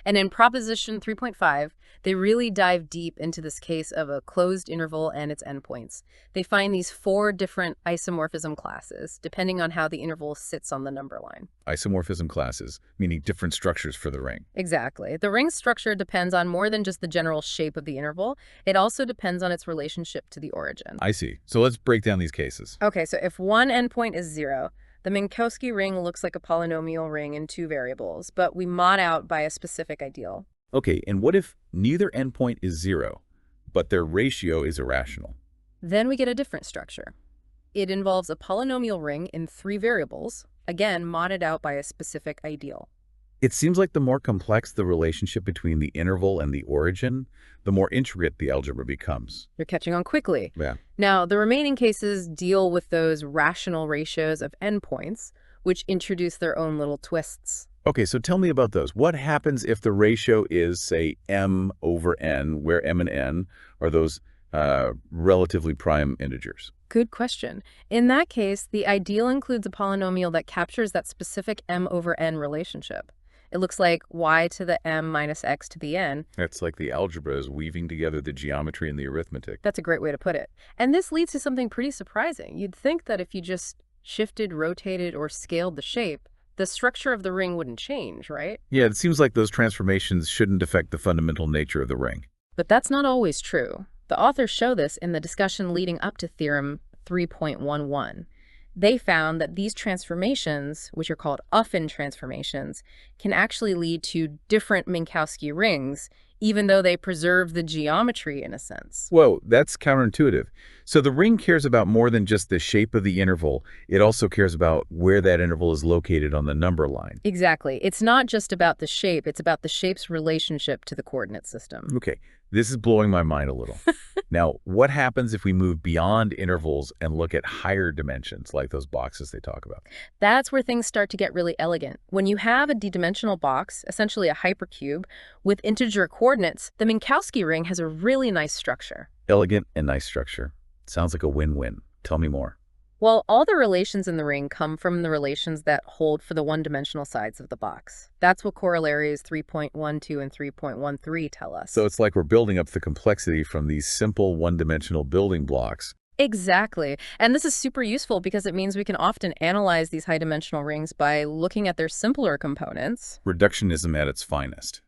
[SPEAKER 2] And in Proposition 3.5, they really dive deep into this case of a closed interval and its endpoints. They find these 4 different isomorphism classes, depending on how the interval sits on the number line.
[SPEAKER 1] Isomorphism classes, meaning different structures for the ring.
[SPEAKER 2] Exactly. The ring structure depends on more than just the general shape of the interval. It also depends on its relationship to the origin.
[SPEAKER 1] I see. So let's break down these cases.
[SPEAKER 2] Okay, so if one endpoint is 0, the Minkowski ring looks like a polynomial ring in 2 variables, but we mod out by a specific ideal.
[SPEAKER 1] Okay, and what if neither endpoint is 0, but their ratio is irrational?
[SPEAKER 2] Then we get a different structure. It involves a polynomial ring in 3 variables, again modded out by a specific ideal.
[SPEAKER 1] It seems like the more complex the relationship between the interval and the origin, the more intricate the algebra becomes.
[SPEAKER 2] You're catching on quickly.
[SPEAKER 1] Yeah.
[SPEAKER 2] Now, the remaining cases deal with those rational ratios of endpoints, which introduce their own little twists.
[SPEAKER 1] Okay, so tell me about those. What happens if the ratio is, say, m over n, where m and n are those relatively prime integers?
[SPEAKER 2] Good question. In that case, the ideal includes a polynomial that captures that specific m over n relationship. It looks like y to the m minus x to the n.
[SPEAKER 1] It's like the algebra is weaving together the geometry and the arithmetic.
[SPEAKER 2] That's a great way to put it. And this leads to something pretty surprising. You'd think that if you just shifted, rotated, or scaled the shape, the structure of the ring wouldn't change, right?
[SPEAKER 1] Yeah, it seems like those transformations shouldn't affect the fundamental nature of the ring.
[SPEAKER 2] But that's not always true. The authors show this in the discussion leading up to Theorem 3.11. They found that these transformations, which are called Uffin transformations, can actually lead to different Minkowski rings, even though they preserve the geometry in a sense.
[SPEAKER 1] Whoa, that's counterintuitive. So the ring cares about more than just the shape of the interval. It also cares about where that interval is located on the number line.
[SPEAKER 2] Exactly. It's not just about the shape, it's about the shape's relationship to the coordinate system.
[SPEAKER 1] Okay, this is blowing my mind a little. Now, what happens if we move beyond intervals and look at higher dimensions, like those boxes they talk about?
[SPEAKER 2] That's where things start to get really elegant. When you have a d-dimensional box, essentially a hypercube, with integer coordinates, the Minkowski ring has a really nice structure.
[SPEAKER 1] Elegant and nice structure. Sounds like a win-win. Tell me more.
[SPEAKER 2] Well, all the relations in the ring come from the relations that hold for the one-dimensional sides of the box. That's what corollaries 3.12 and 3.13 tell us.
[SPEAKER 1] So it's like we're building up the complexity from these simple one-dimensional building blocks.
[SPEAKER 2] Exactly. And this is super useful because it means we can often analyze these high-dimensional rings by looking at their simpler components.
[SPEAKER 1] Reductionism at its finest.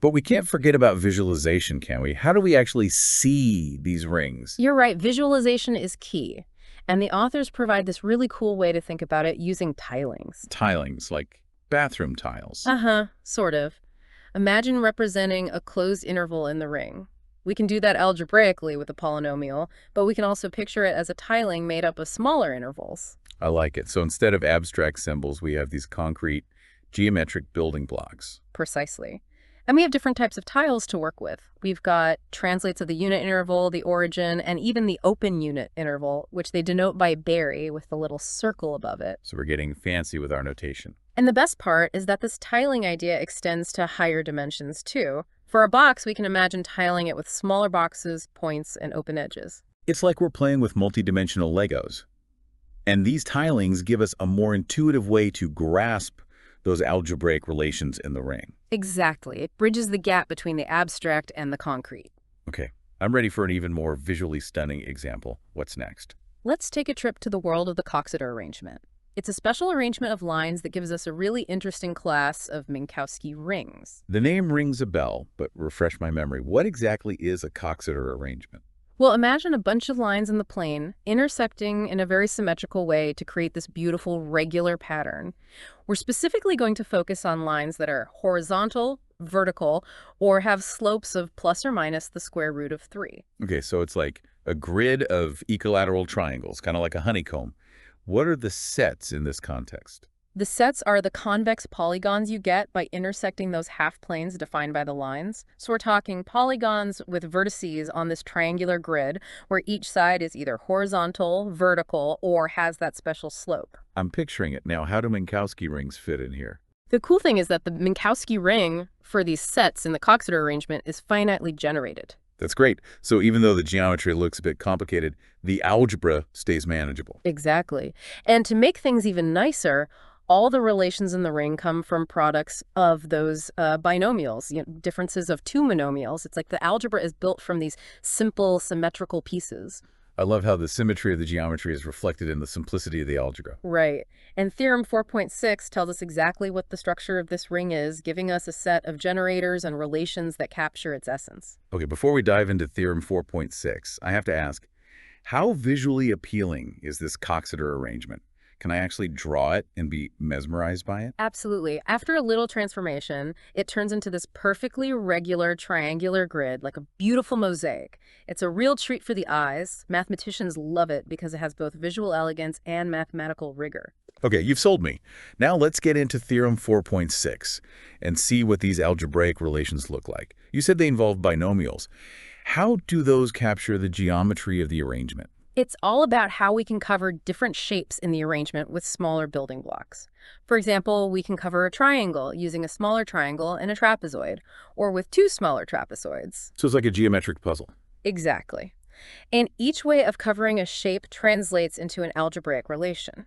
[SPEAKER 1] But we can't forget about visualization, can we? How do we actually see these rings?
[SPEAKER 2] You're right. Visualization is key. And the authors provide this really cool way to think about it using tilings.
[SPEAKER 1] Tilings, like bathroom tiles.
[SPEAKER 2] Sort of. Imagine representing a closed interval in the ring. We can do that algebraically with a polynomial, but we can also picture it as a tiling made up of smaller intervals.
[SPEAKER 1] I like it. So instead of abstract symbols, we have these concrete geometric building blocks.
[SPEAKER 2] Precisely. And we have different types of tiles to work with. We've got translates of the unit interval, the origin, and even the open unit interval, which they denote by Berry with the little circle above it.
[SPEAKER 1] So we're getting fancy with our notation.
[SPEAKER 2] And the best part is that this tiling idea extends to higher dimensions too. For a box, we can imagine tiling it with smaller boxes, points, and open edges.
[SPEAKER 1] It's like we're playing with multidimensional Legos. And these tilings give us a more intuitive way to grasp those algebraic relations in the ring.
[SPEAKER 2] Exactly. It bridges the gap between the abstract and the concrete.
[SPEAKER 1] Okay, I'm ready for an even more visually stunning example. What's next?
[SPEAKER 2] Let's take a trip to the world of the Coxeter arrangement. It's a special arrangement of lines that gives us a really interesting class of Minkowski rings.
[SPEAKER 1] The name rings a bell, but refresh my memory. What exactly is a Coxeter arrangement?
[SPEAKER 2] Well, imagine a bunch of lines in the plane intersecting in a very symmetrical way to create this beautiful regular pattern. We're specifically going to focus on lines that are horizontal, vertical, or have slopes of plus or minus the square root of 3.
[SPEAKER 1] Okay, so it's like a grid of equilateral triangles, kind of like a honeycomb. What are the sets in this context?
[SPEAKER 2] The sets are the convex polygons you get by intersecting those half planes defined by the lines. So we're talking polygons with vertices on this triangular grid where each side is either horizontal, vertical, or has that special slope.
[SPEAKER 1] I'm picturing it now. How do Minkowski rings fit in here?
[SPEAKER 2] The cool thing is that the Minkowski ring for these sets in the Coxeter arrangement is finitely generated.
[SPEAKER 1] That's great. So even though the geometry looks a bit complicated, the algebra stays manageable.
[SPEAKER 2] Exactly. And to make things even nicer, all the relations in the ring come from products of those binomials, differences of two monomials. It's like the algebra is built from these simple symmetrical pieces.
[SPEAKER 1] I love how the symmetry of the geometry is reflected in the simplicity of the algebra.
[SPEAKER 2] Right. And Theorem 4.6 tells us exactly what the structure of this ring is, giving us a set of generators and relations that capture its essence.
[SPEAKER 1] Okay, before we dive into Theorem 4.6, I have to ask, how visually appealing is this Coxeter arrangement? Can I actually draw it and be mesmerized by it?
[SPEAKER 2] Absolutely. After a little transformation, it turns into this perfectly regular triangular grid, like a beautiful mosaic. It's a real treat for the eyes. Mathematicians love it because it has both visual elegance and mathematical rigor.
[SPEAKER 1] Okay, you've sold me. Now let's get into Theorem 4.6 and see what these algebraic relations look like. You said they involve binomials. How do those capture the geometry of the arrangement?
[SPEAKER 2] It's all about how we can cover different shapes in the arrangement with smaller building blocks. For example, we can cover a triangle using a smaller triangle and a trapezoid, or with two smaller trapezoids.
[SPEAKER 1] So it's like a geometric puzzle.
[SPEAKER 2] Exactly. And each way of covering a shape translates into an algebraic relation.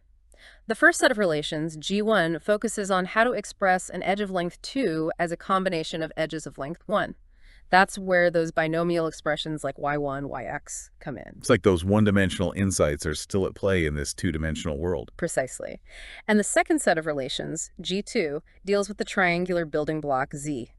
[SPEAKER 2] The first set of relations, G1, focuses on how to express an edge of length 2 as a combination of edges of length 1. That's where those binomial expressions like y1, yx come in.
[SPEAKER 1] It's like those one-dimensional insights are still at play in this two-dimensional world.
[SPEAKER 2] Precisely. And the second set of relations, G2, deals with the triangular building block Z.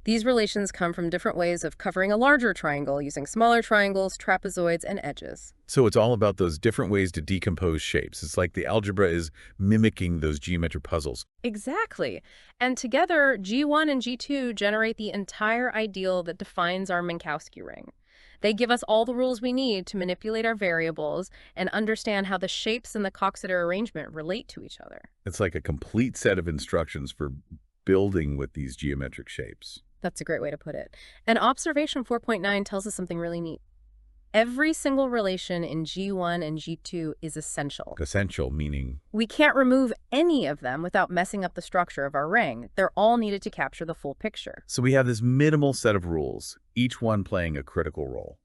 [SPEAKER 2] These relations come from different ways of covering a larger triangle using smaller triangles, trapezoids, and edges.
[SPEAKER 1] So it's all about those different ways to decompose shapes. It's like the algebra is mimicking those geometric puzzles.
[SPEAKER 2] Exactly. And together, G1 and G2 generate the entire ideal that defines our Minkowski ring. They give us all the rules we need to manipulate our variables and understand how the shapes in the Coxeter arrangement relate to each other.
[SPEAKER 1] It's like a complete set of instructions for building with these geometric shapes.
[SPEAKER 2] That's a great way to put it. And observation 4.9 tells us something really neat. Every single relation in G1 and G2 is essential.
[SPEAKER 1] Essential meaning?
[SPEAKER 2] We can't remove any of them without messing up the structure of our ring. They're all needed to capture the full picture.
[SPEAKER 1] So we have this minimal set of rules, each one playing a critical role.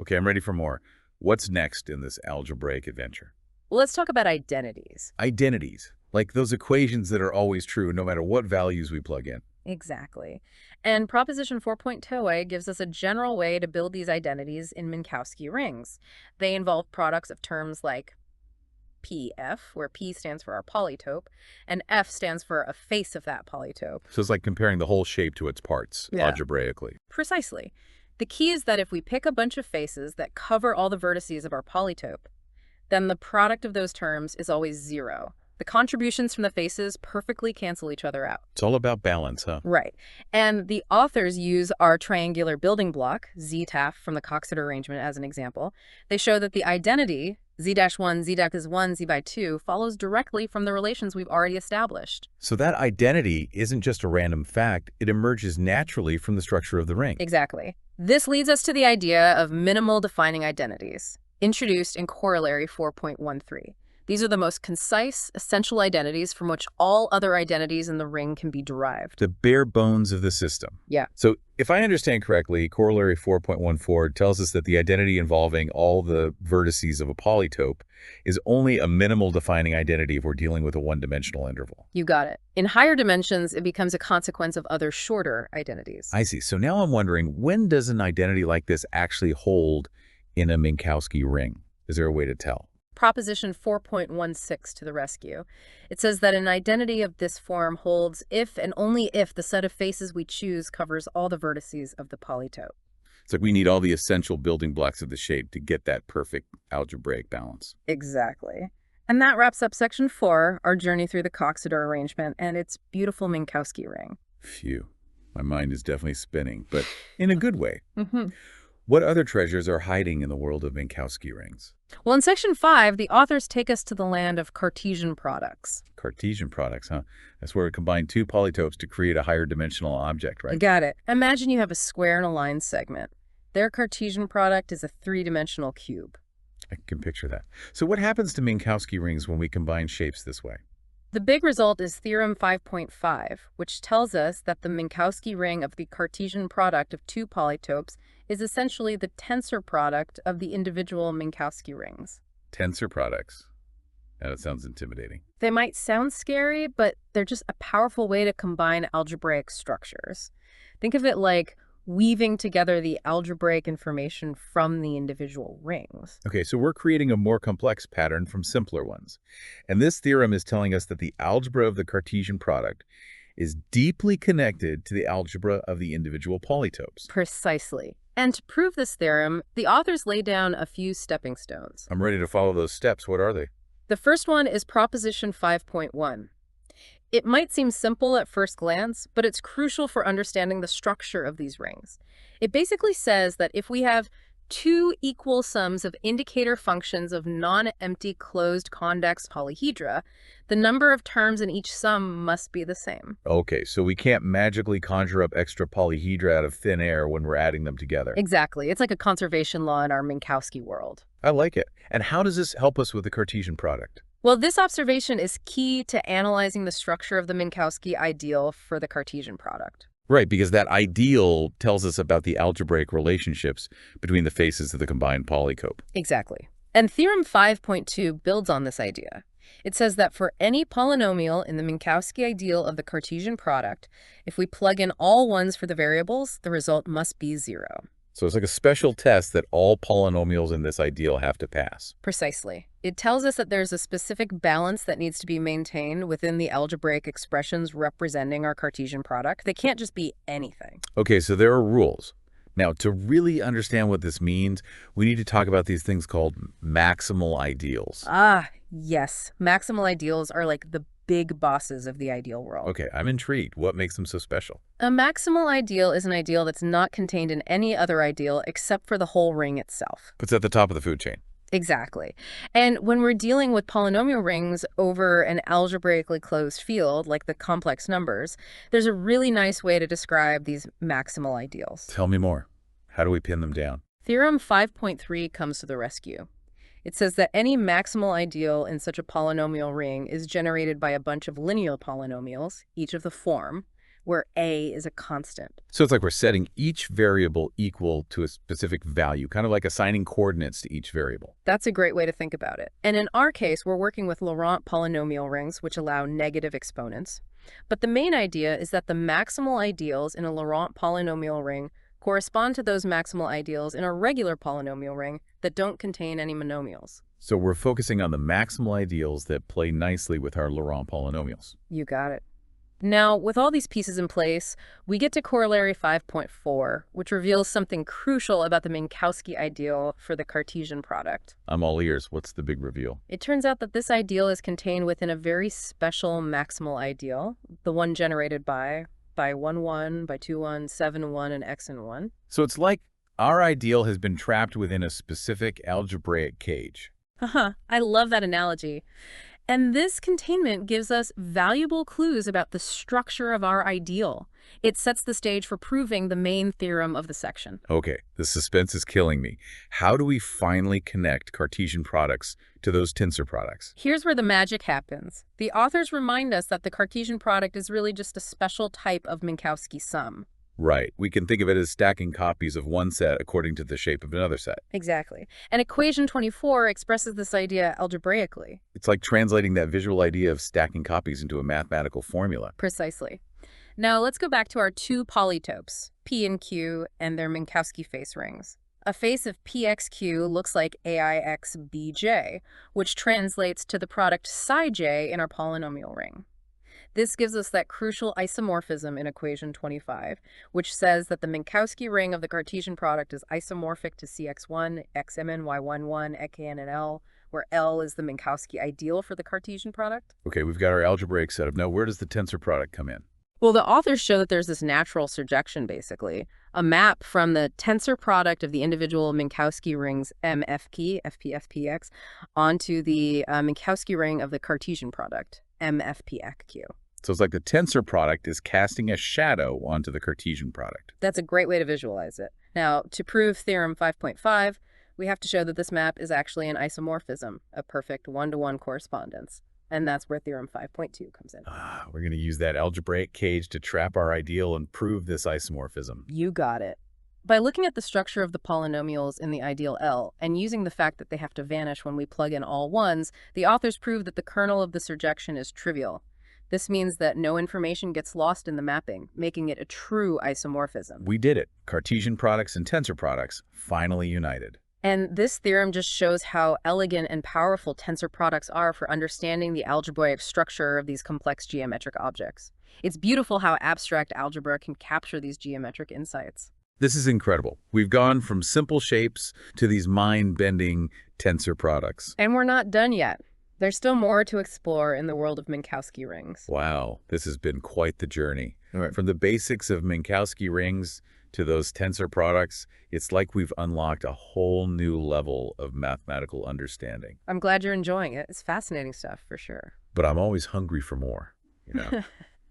[SPEAKER 1] Okay, I'm ready for more. What's next in this algebraic adventure?
[SPEAKER 2] Well, let's talk about identities.
[SPEAKER 1] Identities, like those equations that are always true no matter what values we plug in.
[SPEAKER 2] Exactly. And proposition 4.2a gives us a general way to build these identities in Minkowski rings. They involve products of terms like PF, where P stands for our polytope, and F stands for a face of that polytope.
[SPEAKER 1] So it's like comparing the whole shape to its parts, algebraically.
[SPEAKER 2] Precisely. The key is that if we pick a bunch of faces that cover all the vertices of our polytope, then the product of those terms is always 0. The contributions from the faces perfectly cancel each other out.
[SPEAKER 1] It's all about balance, huh?
[SPEAKER 2] Right. And the authors use our triangular building block, Z-TAF, from the Coxeter arrangement as an example. They show that the identity, Z-1, Z-1, Z by 2, follows directly from the relations we've already established.
[SPEAKER 1] So that identity isn't just a random fact. It emerges naturally from the structure of the ring.
[SPEAKER 2] Exactly. This leads us to the idea of minimal defining identities, introduced in Corollary 4.13. These are the most concise, essential identities from which all other identities in the ring can be derived.
[SPEAKER 1] The bare bones of the system.
[SPEAKER 2] Yeah.
[SPEAKER 1] So if I understand correctly, Corollary 4.14 tells us that the identity involving all the vertices of a polytope is only a minimal defining identity if we're dealing with a one-dimensional interval.
[SPEAKER 2] You got it. In higher dimensions, it becomes a consequence of other shorter identities.
[SPEAKER 1] I see. So now I'm wondering, when does an identity like this actually hold in a Minkowski ring? Is there a way to tell?
[SPEAKER 2] Proposition 4.16 to the rescue. It says that an identity of this form holds if and only if the set of faces we choose covers all the vertices of the polytope.
[SPEAKER 1] It's like we need all the essential building blocks of the shape to get that perfect algebraic balance.
[SPEAKER 2] Exactly. And that wraps up section 4, our journey through the Coxeter arrangement and its beautiful Minkowski ring.
[SPEAKER 1] Phew. My mind is definitely spinning, but in a good way.
[SPEAKER 2] Mm-hmm.
[SPEAKER 1] What other treasures are hiding in the world of Minkowski rings?
[SPEAKER 2] Well, in section 5, the authors take us to the land of Cartesian products.
[SPEAKER 1] Cartesian products, huh? That's where we combine two polytopes to create a higher dimensional object, right?
[SPEAKER 2] You got it. Imagine you have a square and a line segment. Their Cartesian product is a three-dimensional cube.
[SPEAKER 1] I can picture that. So what happens to Minkowski rings when we combine shapes this way?
[SPEAKER 2] The big result is theorem 5.5, which tells us that the Minkowski ring of the Cartesian product of two polytopes is essentially the tensor product of the individual Minkowski rings.
[SPEAKER 1] Tensor products. Now, that sounds intimidating.
[SPEAKER 2] They might sound scary, but they're just a powerful way to combine algebraic structures. Think of it like weaving together the algebraic information from the individual rings.
[SPEAKER 1] Okay, so we're creating a more complex pattern from simpler ones. And this theorem is telling us that the algebra of the Cartesian product is deeply connected to the algebra of the individual polytopes.
[SPEAKER 2] Precisely. And to prove this theorem, the authors lay down a few stepping stones.
[SPEAKER 1] I'm ready to follow those steps. What are they?
[SPEAKER 2] The first one is proposition 5.1. It might seem simple at first glance, but it's crucial for understanding the structure of these rings. It basically says that if we have two equal sums of indicator functions of non-empty closed convex polyhedra, the number of terms in each sum must be the same.
[SPEAKER 1] Okay, so we can't magically conjure up extra polyhedra out of thin air when we're adding them together.
[SPEAKER 2] Exactly. It's like a conservation law in our Minkowski world.
[SPEAKER 1] I like it. And how does this help us with the Cartesian product?
[SPEAKER 2] Well, this observation is key to analyzing the structure of the Minkowski ideal for the Cartesian product.
[SPEAKER 1] Right, because that ideal tells us about the algebraic relationships between the faces of the combined polytope.
[SPEAKER 2] Exactly. And theorem 5.2 builds on this idea. It says that for any polynomial in the Minkowski ideal of the Cartesian product, if we plug in all ones for the variables, the result must be 0.
[SPEAKER 1] So it's like a special test that all polynomials in this ideal have to pass.
[SPEAKER 2] Precisely. It tells us that there's a specific balance that needs to be maintained within the algebraic expressions representing our Cartesian product. They can't just be anything.
[SPEAKER 1] Okay, so there are rules. Now, to really understand what this means, we need to talk about these things called maximal ideals.
[SPEAKER 2] Ah, yes. Maximal ideals are like the big bosses of the ideal world.
[SPEAKER 1] Okay, I'm intrigued. What makes them so special?
[SPEAKER 2] A maximal ideal is an ideal that's not contained in any other ideal except for the whole ring itself.
[SPEAKER 1] It's at the top of the food chain.
[SPEAKER 2] Exactly. And when we're dealing with polynomial rings over an algebraically closed field, like the complex numbers, there's a really nice way to describe these maximal ideals.
[SPEAKER 1] Tell me more. How do we pin them down?
[SPEAKER 2] Theorem 5.3 comes to the rescue. It says that any maximal ideal in such a polynomial ring is generated by a bunch of linear polynomials, each of the form, where a is a constant.
[SPEAKER 1] So it's like we're setting each variable equal to a specific value, kind of like assigning coordinates to each variable.
[SPEAKER 2] That's a great way to think about it. And in our case, we're working with Laurent polynomial rings, which allow negative exponents. But the main idea is that the maximal ideals in a Laurent polynomial ring correspond to those maximal ideals in a regular polynomial ring that don't contain any monomials.
[SPEAKER 1] So we're focusing on the maximal ideals that play nicely with our Laurent polynomials.
[SPEAKER 2] You got it. Now, with all these pieces in place, we get to corollary 5.4, which reveals something crucial about the Minkowski ideal for the Cartesian product.
[SPEAKER 1] I'm all ears. What's the big reveal?
[SPEAKER 2] It turns out that this ideal is contained within a very special maximal ideal, the one generated by 1, 1, by 2, 1, 7, 1, and x and 1.
[SPEAKER 1] So it's like our ideal has been trapped within a specific algebraic cage.
[SPEAKER 2] I love that analogy. And this containment gives us valuable clues about the structure of our ideal. It sets the stage for proving the main theorem of the section.
[SPEAKER 1] Okay, the suspense is killing me. How do we finally connect Cartesian products to those tensor products?
[SPEAKER 2] Here's where the magic happens. The authors remind us that the Cartesian product is really just a special type of Minkowski sum.
[SPEAKER 1] Right. We can think of it as stacking copies of one set according to the shape of another set.
[SPEAKER 2] Exactly. And equation 24 expresses this idea algebraically.
[SPEAKER 1] It's like translating that visual idea of stacking copies into a mathematical formula.
[SPEAKER 2] Precisely. Now let's go back to our two polytopes, P and Q, and their Minkowski face rings. A face of PXQ looks like AIXBJ, which translates to the product psi j in our polynomial ring. This gives us that crucial isomorphism in equation 25, which says that the Minkowski ring of the Cartesian product is isomorphic to CX1, XMN, Y11, EKN, and L, where L is the Minkowski ideal for the Cartesian product.
[SPEAKER 1] Okay, we've got our algebraic setup. Now, where does the tensor product come in?
[SPEAKER 2] Well, the authors show that there's this natural surjection, basically, a map from the tensor product of the individual Minkowski rings MFP, FPFPX, onto the Minkowski ring of the Cartesian product, MFPXQ.
[SPEAKER 1] So it's like the tensor product is casting a shadow onto the Cartesian product.
[SPEAKER 2] That's a great way to visualize it. Now, to prove theorem 5.5, we have to show that this map is actually an isomorphism, a perfect one-to-one correspondence. And that's where theorem 5.2 comes in.
[SPEAKER 1] We're going to use that algebraic cage to trap our ideal and prove this isomorphism.
[SPEAKER 2] You got it. By looking at the structure of the polynomials in the ideal L and using the fact that they have to vanish when we plug in all ones, the authors prove that the kernel of the surjection is trivial. This means that no information gets lost in the mapping, making it a true isomorphism.
[SPEAKER 1] We did it. Cartesian products and tensor products finally united.
[SPEAKER 2] And this theorem just shows how elegant and powerful tensor products are for understanding the algebraic structure of these complex geometric objects. It's beautiful how abstract algebra can capture these geometric insights.
[SPEAKER 1] This is incredible. We've gone from simple shapes to these mind-bending tensor products.
[SPEAKER 2] And we're not done yet. There's still more to explore in the world of Minkowski rings.
[SPEAKER 1] Wow, this has been quite the journey.
[SPEAKER 3] All right.
[SPEAKER 1] From the basics of Minkowski rings to those tensor products, it's like we've unlocked a whole new level of mathematical understanding.
[SPEAKER 2] I'm glad you're enjoying it. It's fascinating stuff, for sure.
[SPEAKER 1] But I'm always hungry for more, you know.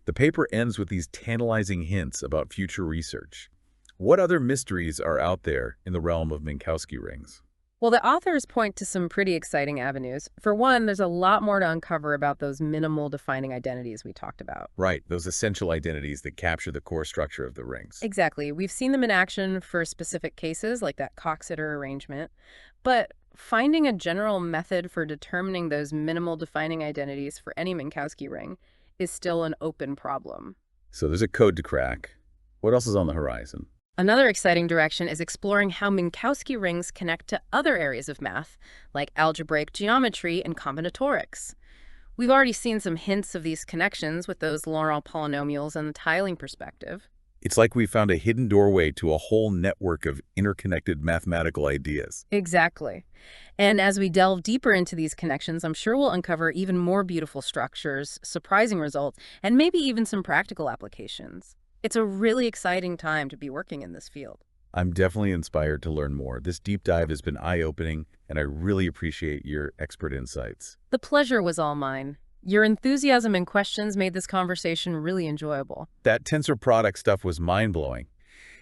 [SPEAKER 1] The paper ends with these tantalizing hints about future research. What other mysteries are out there in the realm of Minkowski rings?
[SPEAKER 2] Well, the authors point to some pretty exciting avenues. For one, there's a lot more to uncover about those minimal defining identities we talked about.
[SPEAKER 1] Right, those essential identities that capture the core structure of the rings.
[SPEAKER 2] Exactly. We've seen them in action for specific cases, like that Coxeter arrangement. But finding a general method for determining those minimal defining identities for any Minkowski ring is still an open problem.
[SPEAKER 1] So there's a code to crack. What else is on the horizon?
[SPEAKER 2] Another exciting direction is exploring how Minkowski rings connect to other areas of math, like algebraic geometry and combinatorics. We've already seen some hints of these connections with those Laurent polynomials and the tiling perspective.
[SPEAKER 1] It's like we found a hidden doorway to a whole network of interconnected mathematical ideas.
[SPEAKER 2] Exactly. And as we delve deeper into these connections, I'm sure we'll uncover even more beautiful structures, surprising results, and maybe even some practical applications. It's a really exciting time to be working in this field.
[SPEAKER 1] I'm definitely inspired to learn more. This deep dive has been eye-opening, and I really appreciate your expert insights.
[SPEAKER 2] The pleasure was all mine. Your enthusiasm and questions made this conversation really enjoyable.
[SPEAKER 1] That tensor product stuff was mind-blowing.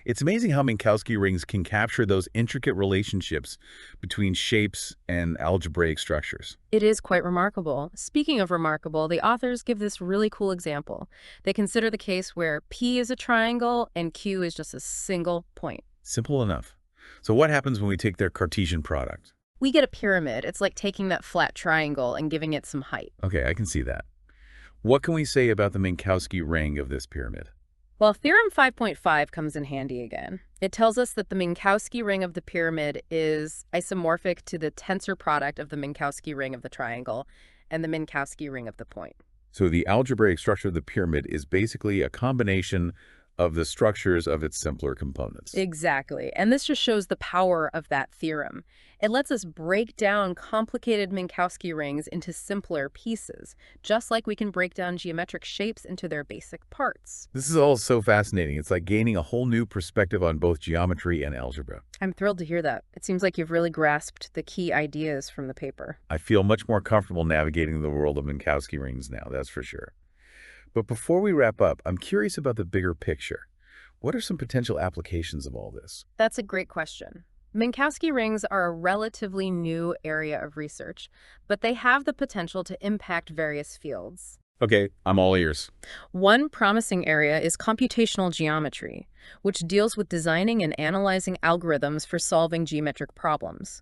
[SPEAKER 1] It's amazing how Minkowski rings can capture those intricate relationships between shapes and algebraic structures.
[SPEAKER 2] It is quite remarkable. Speaking of remarkable, the authors give this really cool example. They consider the case where P is a triangle and Q is just a single point.
[SPEAKER 1] Simple enough. So what happens when we take their Cartesian product?
[SPEAKER 2] We get a pyramid. It's like taking that flat triangle and giving it some height.
[SPEAKER 1] Okay, I can see that. What can we say about the Minkowski ring of this pyramid?
[SPEAKER 2] Well, Theorem 5.5 comes in handy again. It tells us that the Minkowski ring of the pyramid is isomorphic to the tensor product of the Minkowski ring of the triangle and the Minkowski ring of the point.
[SPEAKER 1] So the algebraic structure of the pyramid is basically a combination of the structures of its simpler components.
[SPEAKER 2] Exactly. And this just shows the power of that theorem. It lets us break down complicated Minkowski rings into simpler pieces, just like we can break down geometric shapes into their basic parts.
[SPEAKER 1] This is all so fascinating. It's like gaining a whole new perspective on both geometry and algebra.
[SPEAKER 2] I'm thrilled to hear that. It seems like you've really grasped the key ideas from the paper.
[SPEAKER 1] I feel much more comfortable navigating the world of Minkowski rings now, that's for sure. But before we wrap up, I'm curious about the bigger picture. What are some potential applications of all this?
[SPEAKER 2] That's a great question. Minkowski rings are a relatively new area of research, but they have the potential to impact various fields.
[SPEAKER 1] Okay, I'm all ears.
[SPEAKER 2] One promising area is computational geometry, which deals with designing and analyzing algorithms for solving geometric problems.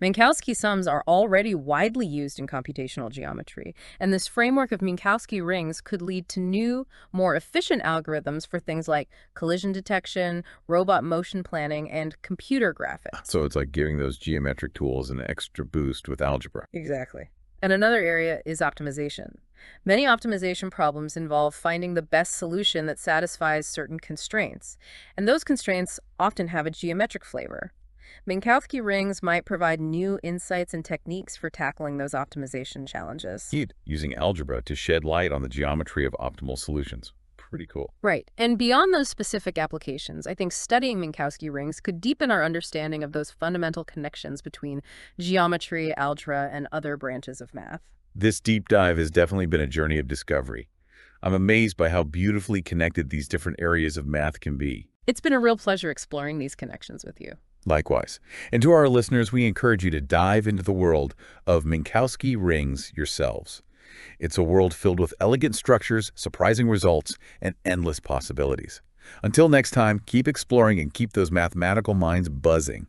[SPEAKER 2] Minkowski sums are already widely used in computational geometry, and this framework of Minkowski rings could lead to new, more efficient algorithms for things like collision detection, robot motion planning, and computer graphics.
[SPEAKER 1] So it's like giving those geometric tools an extra boost with algebra.
[SPEAKER 2] Exactly. And another area is optimization. Many optimization problems involve finding the best solution that satisfies certain constraints, and those constraints often have a geometric flavor. Minkowski rings might provide new insights and techniques for tackling those optimization challenges.
[SPEAKER 1] Using algebra to shed light on the geometry of optimal solutions. Pretty cool.
[SPEAKER 2] Right. And beyond those specific applications, I think studying Minkowski rings could deepen our understanding of those fundamental connections between geometry, algebra, and other branches of math.
[SPEAKER 1] This deep dive has definitely been a journey of discovery. I'm amazed by how beautifully connected these different areas of math can be.
[SPEAKER 2] It's been a real pleasure exploring these connections with you.
[SPEAKER 1] Likewise. And to our listeners, we encourage you to dive into the world of Minkowski rings yourselves. It's a world filled with elegant structures, surprising results, and endless possibilities. Until next time, keep exploring and keep those mathematical minds buzzing.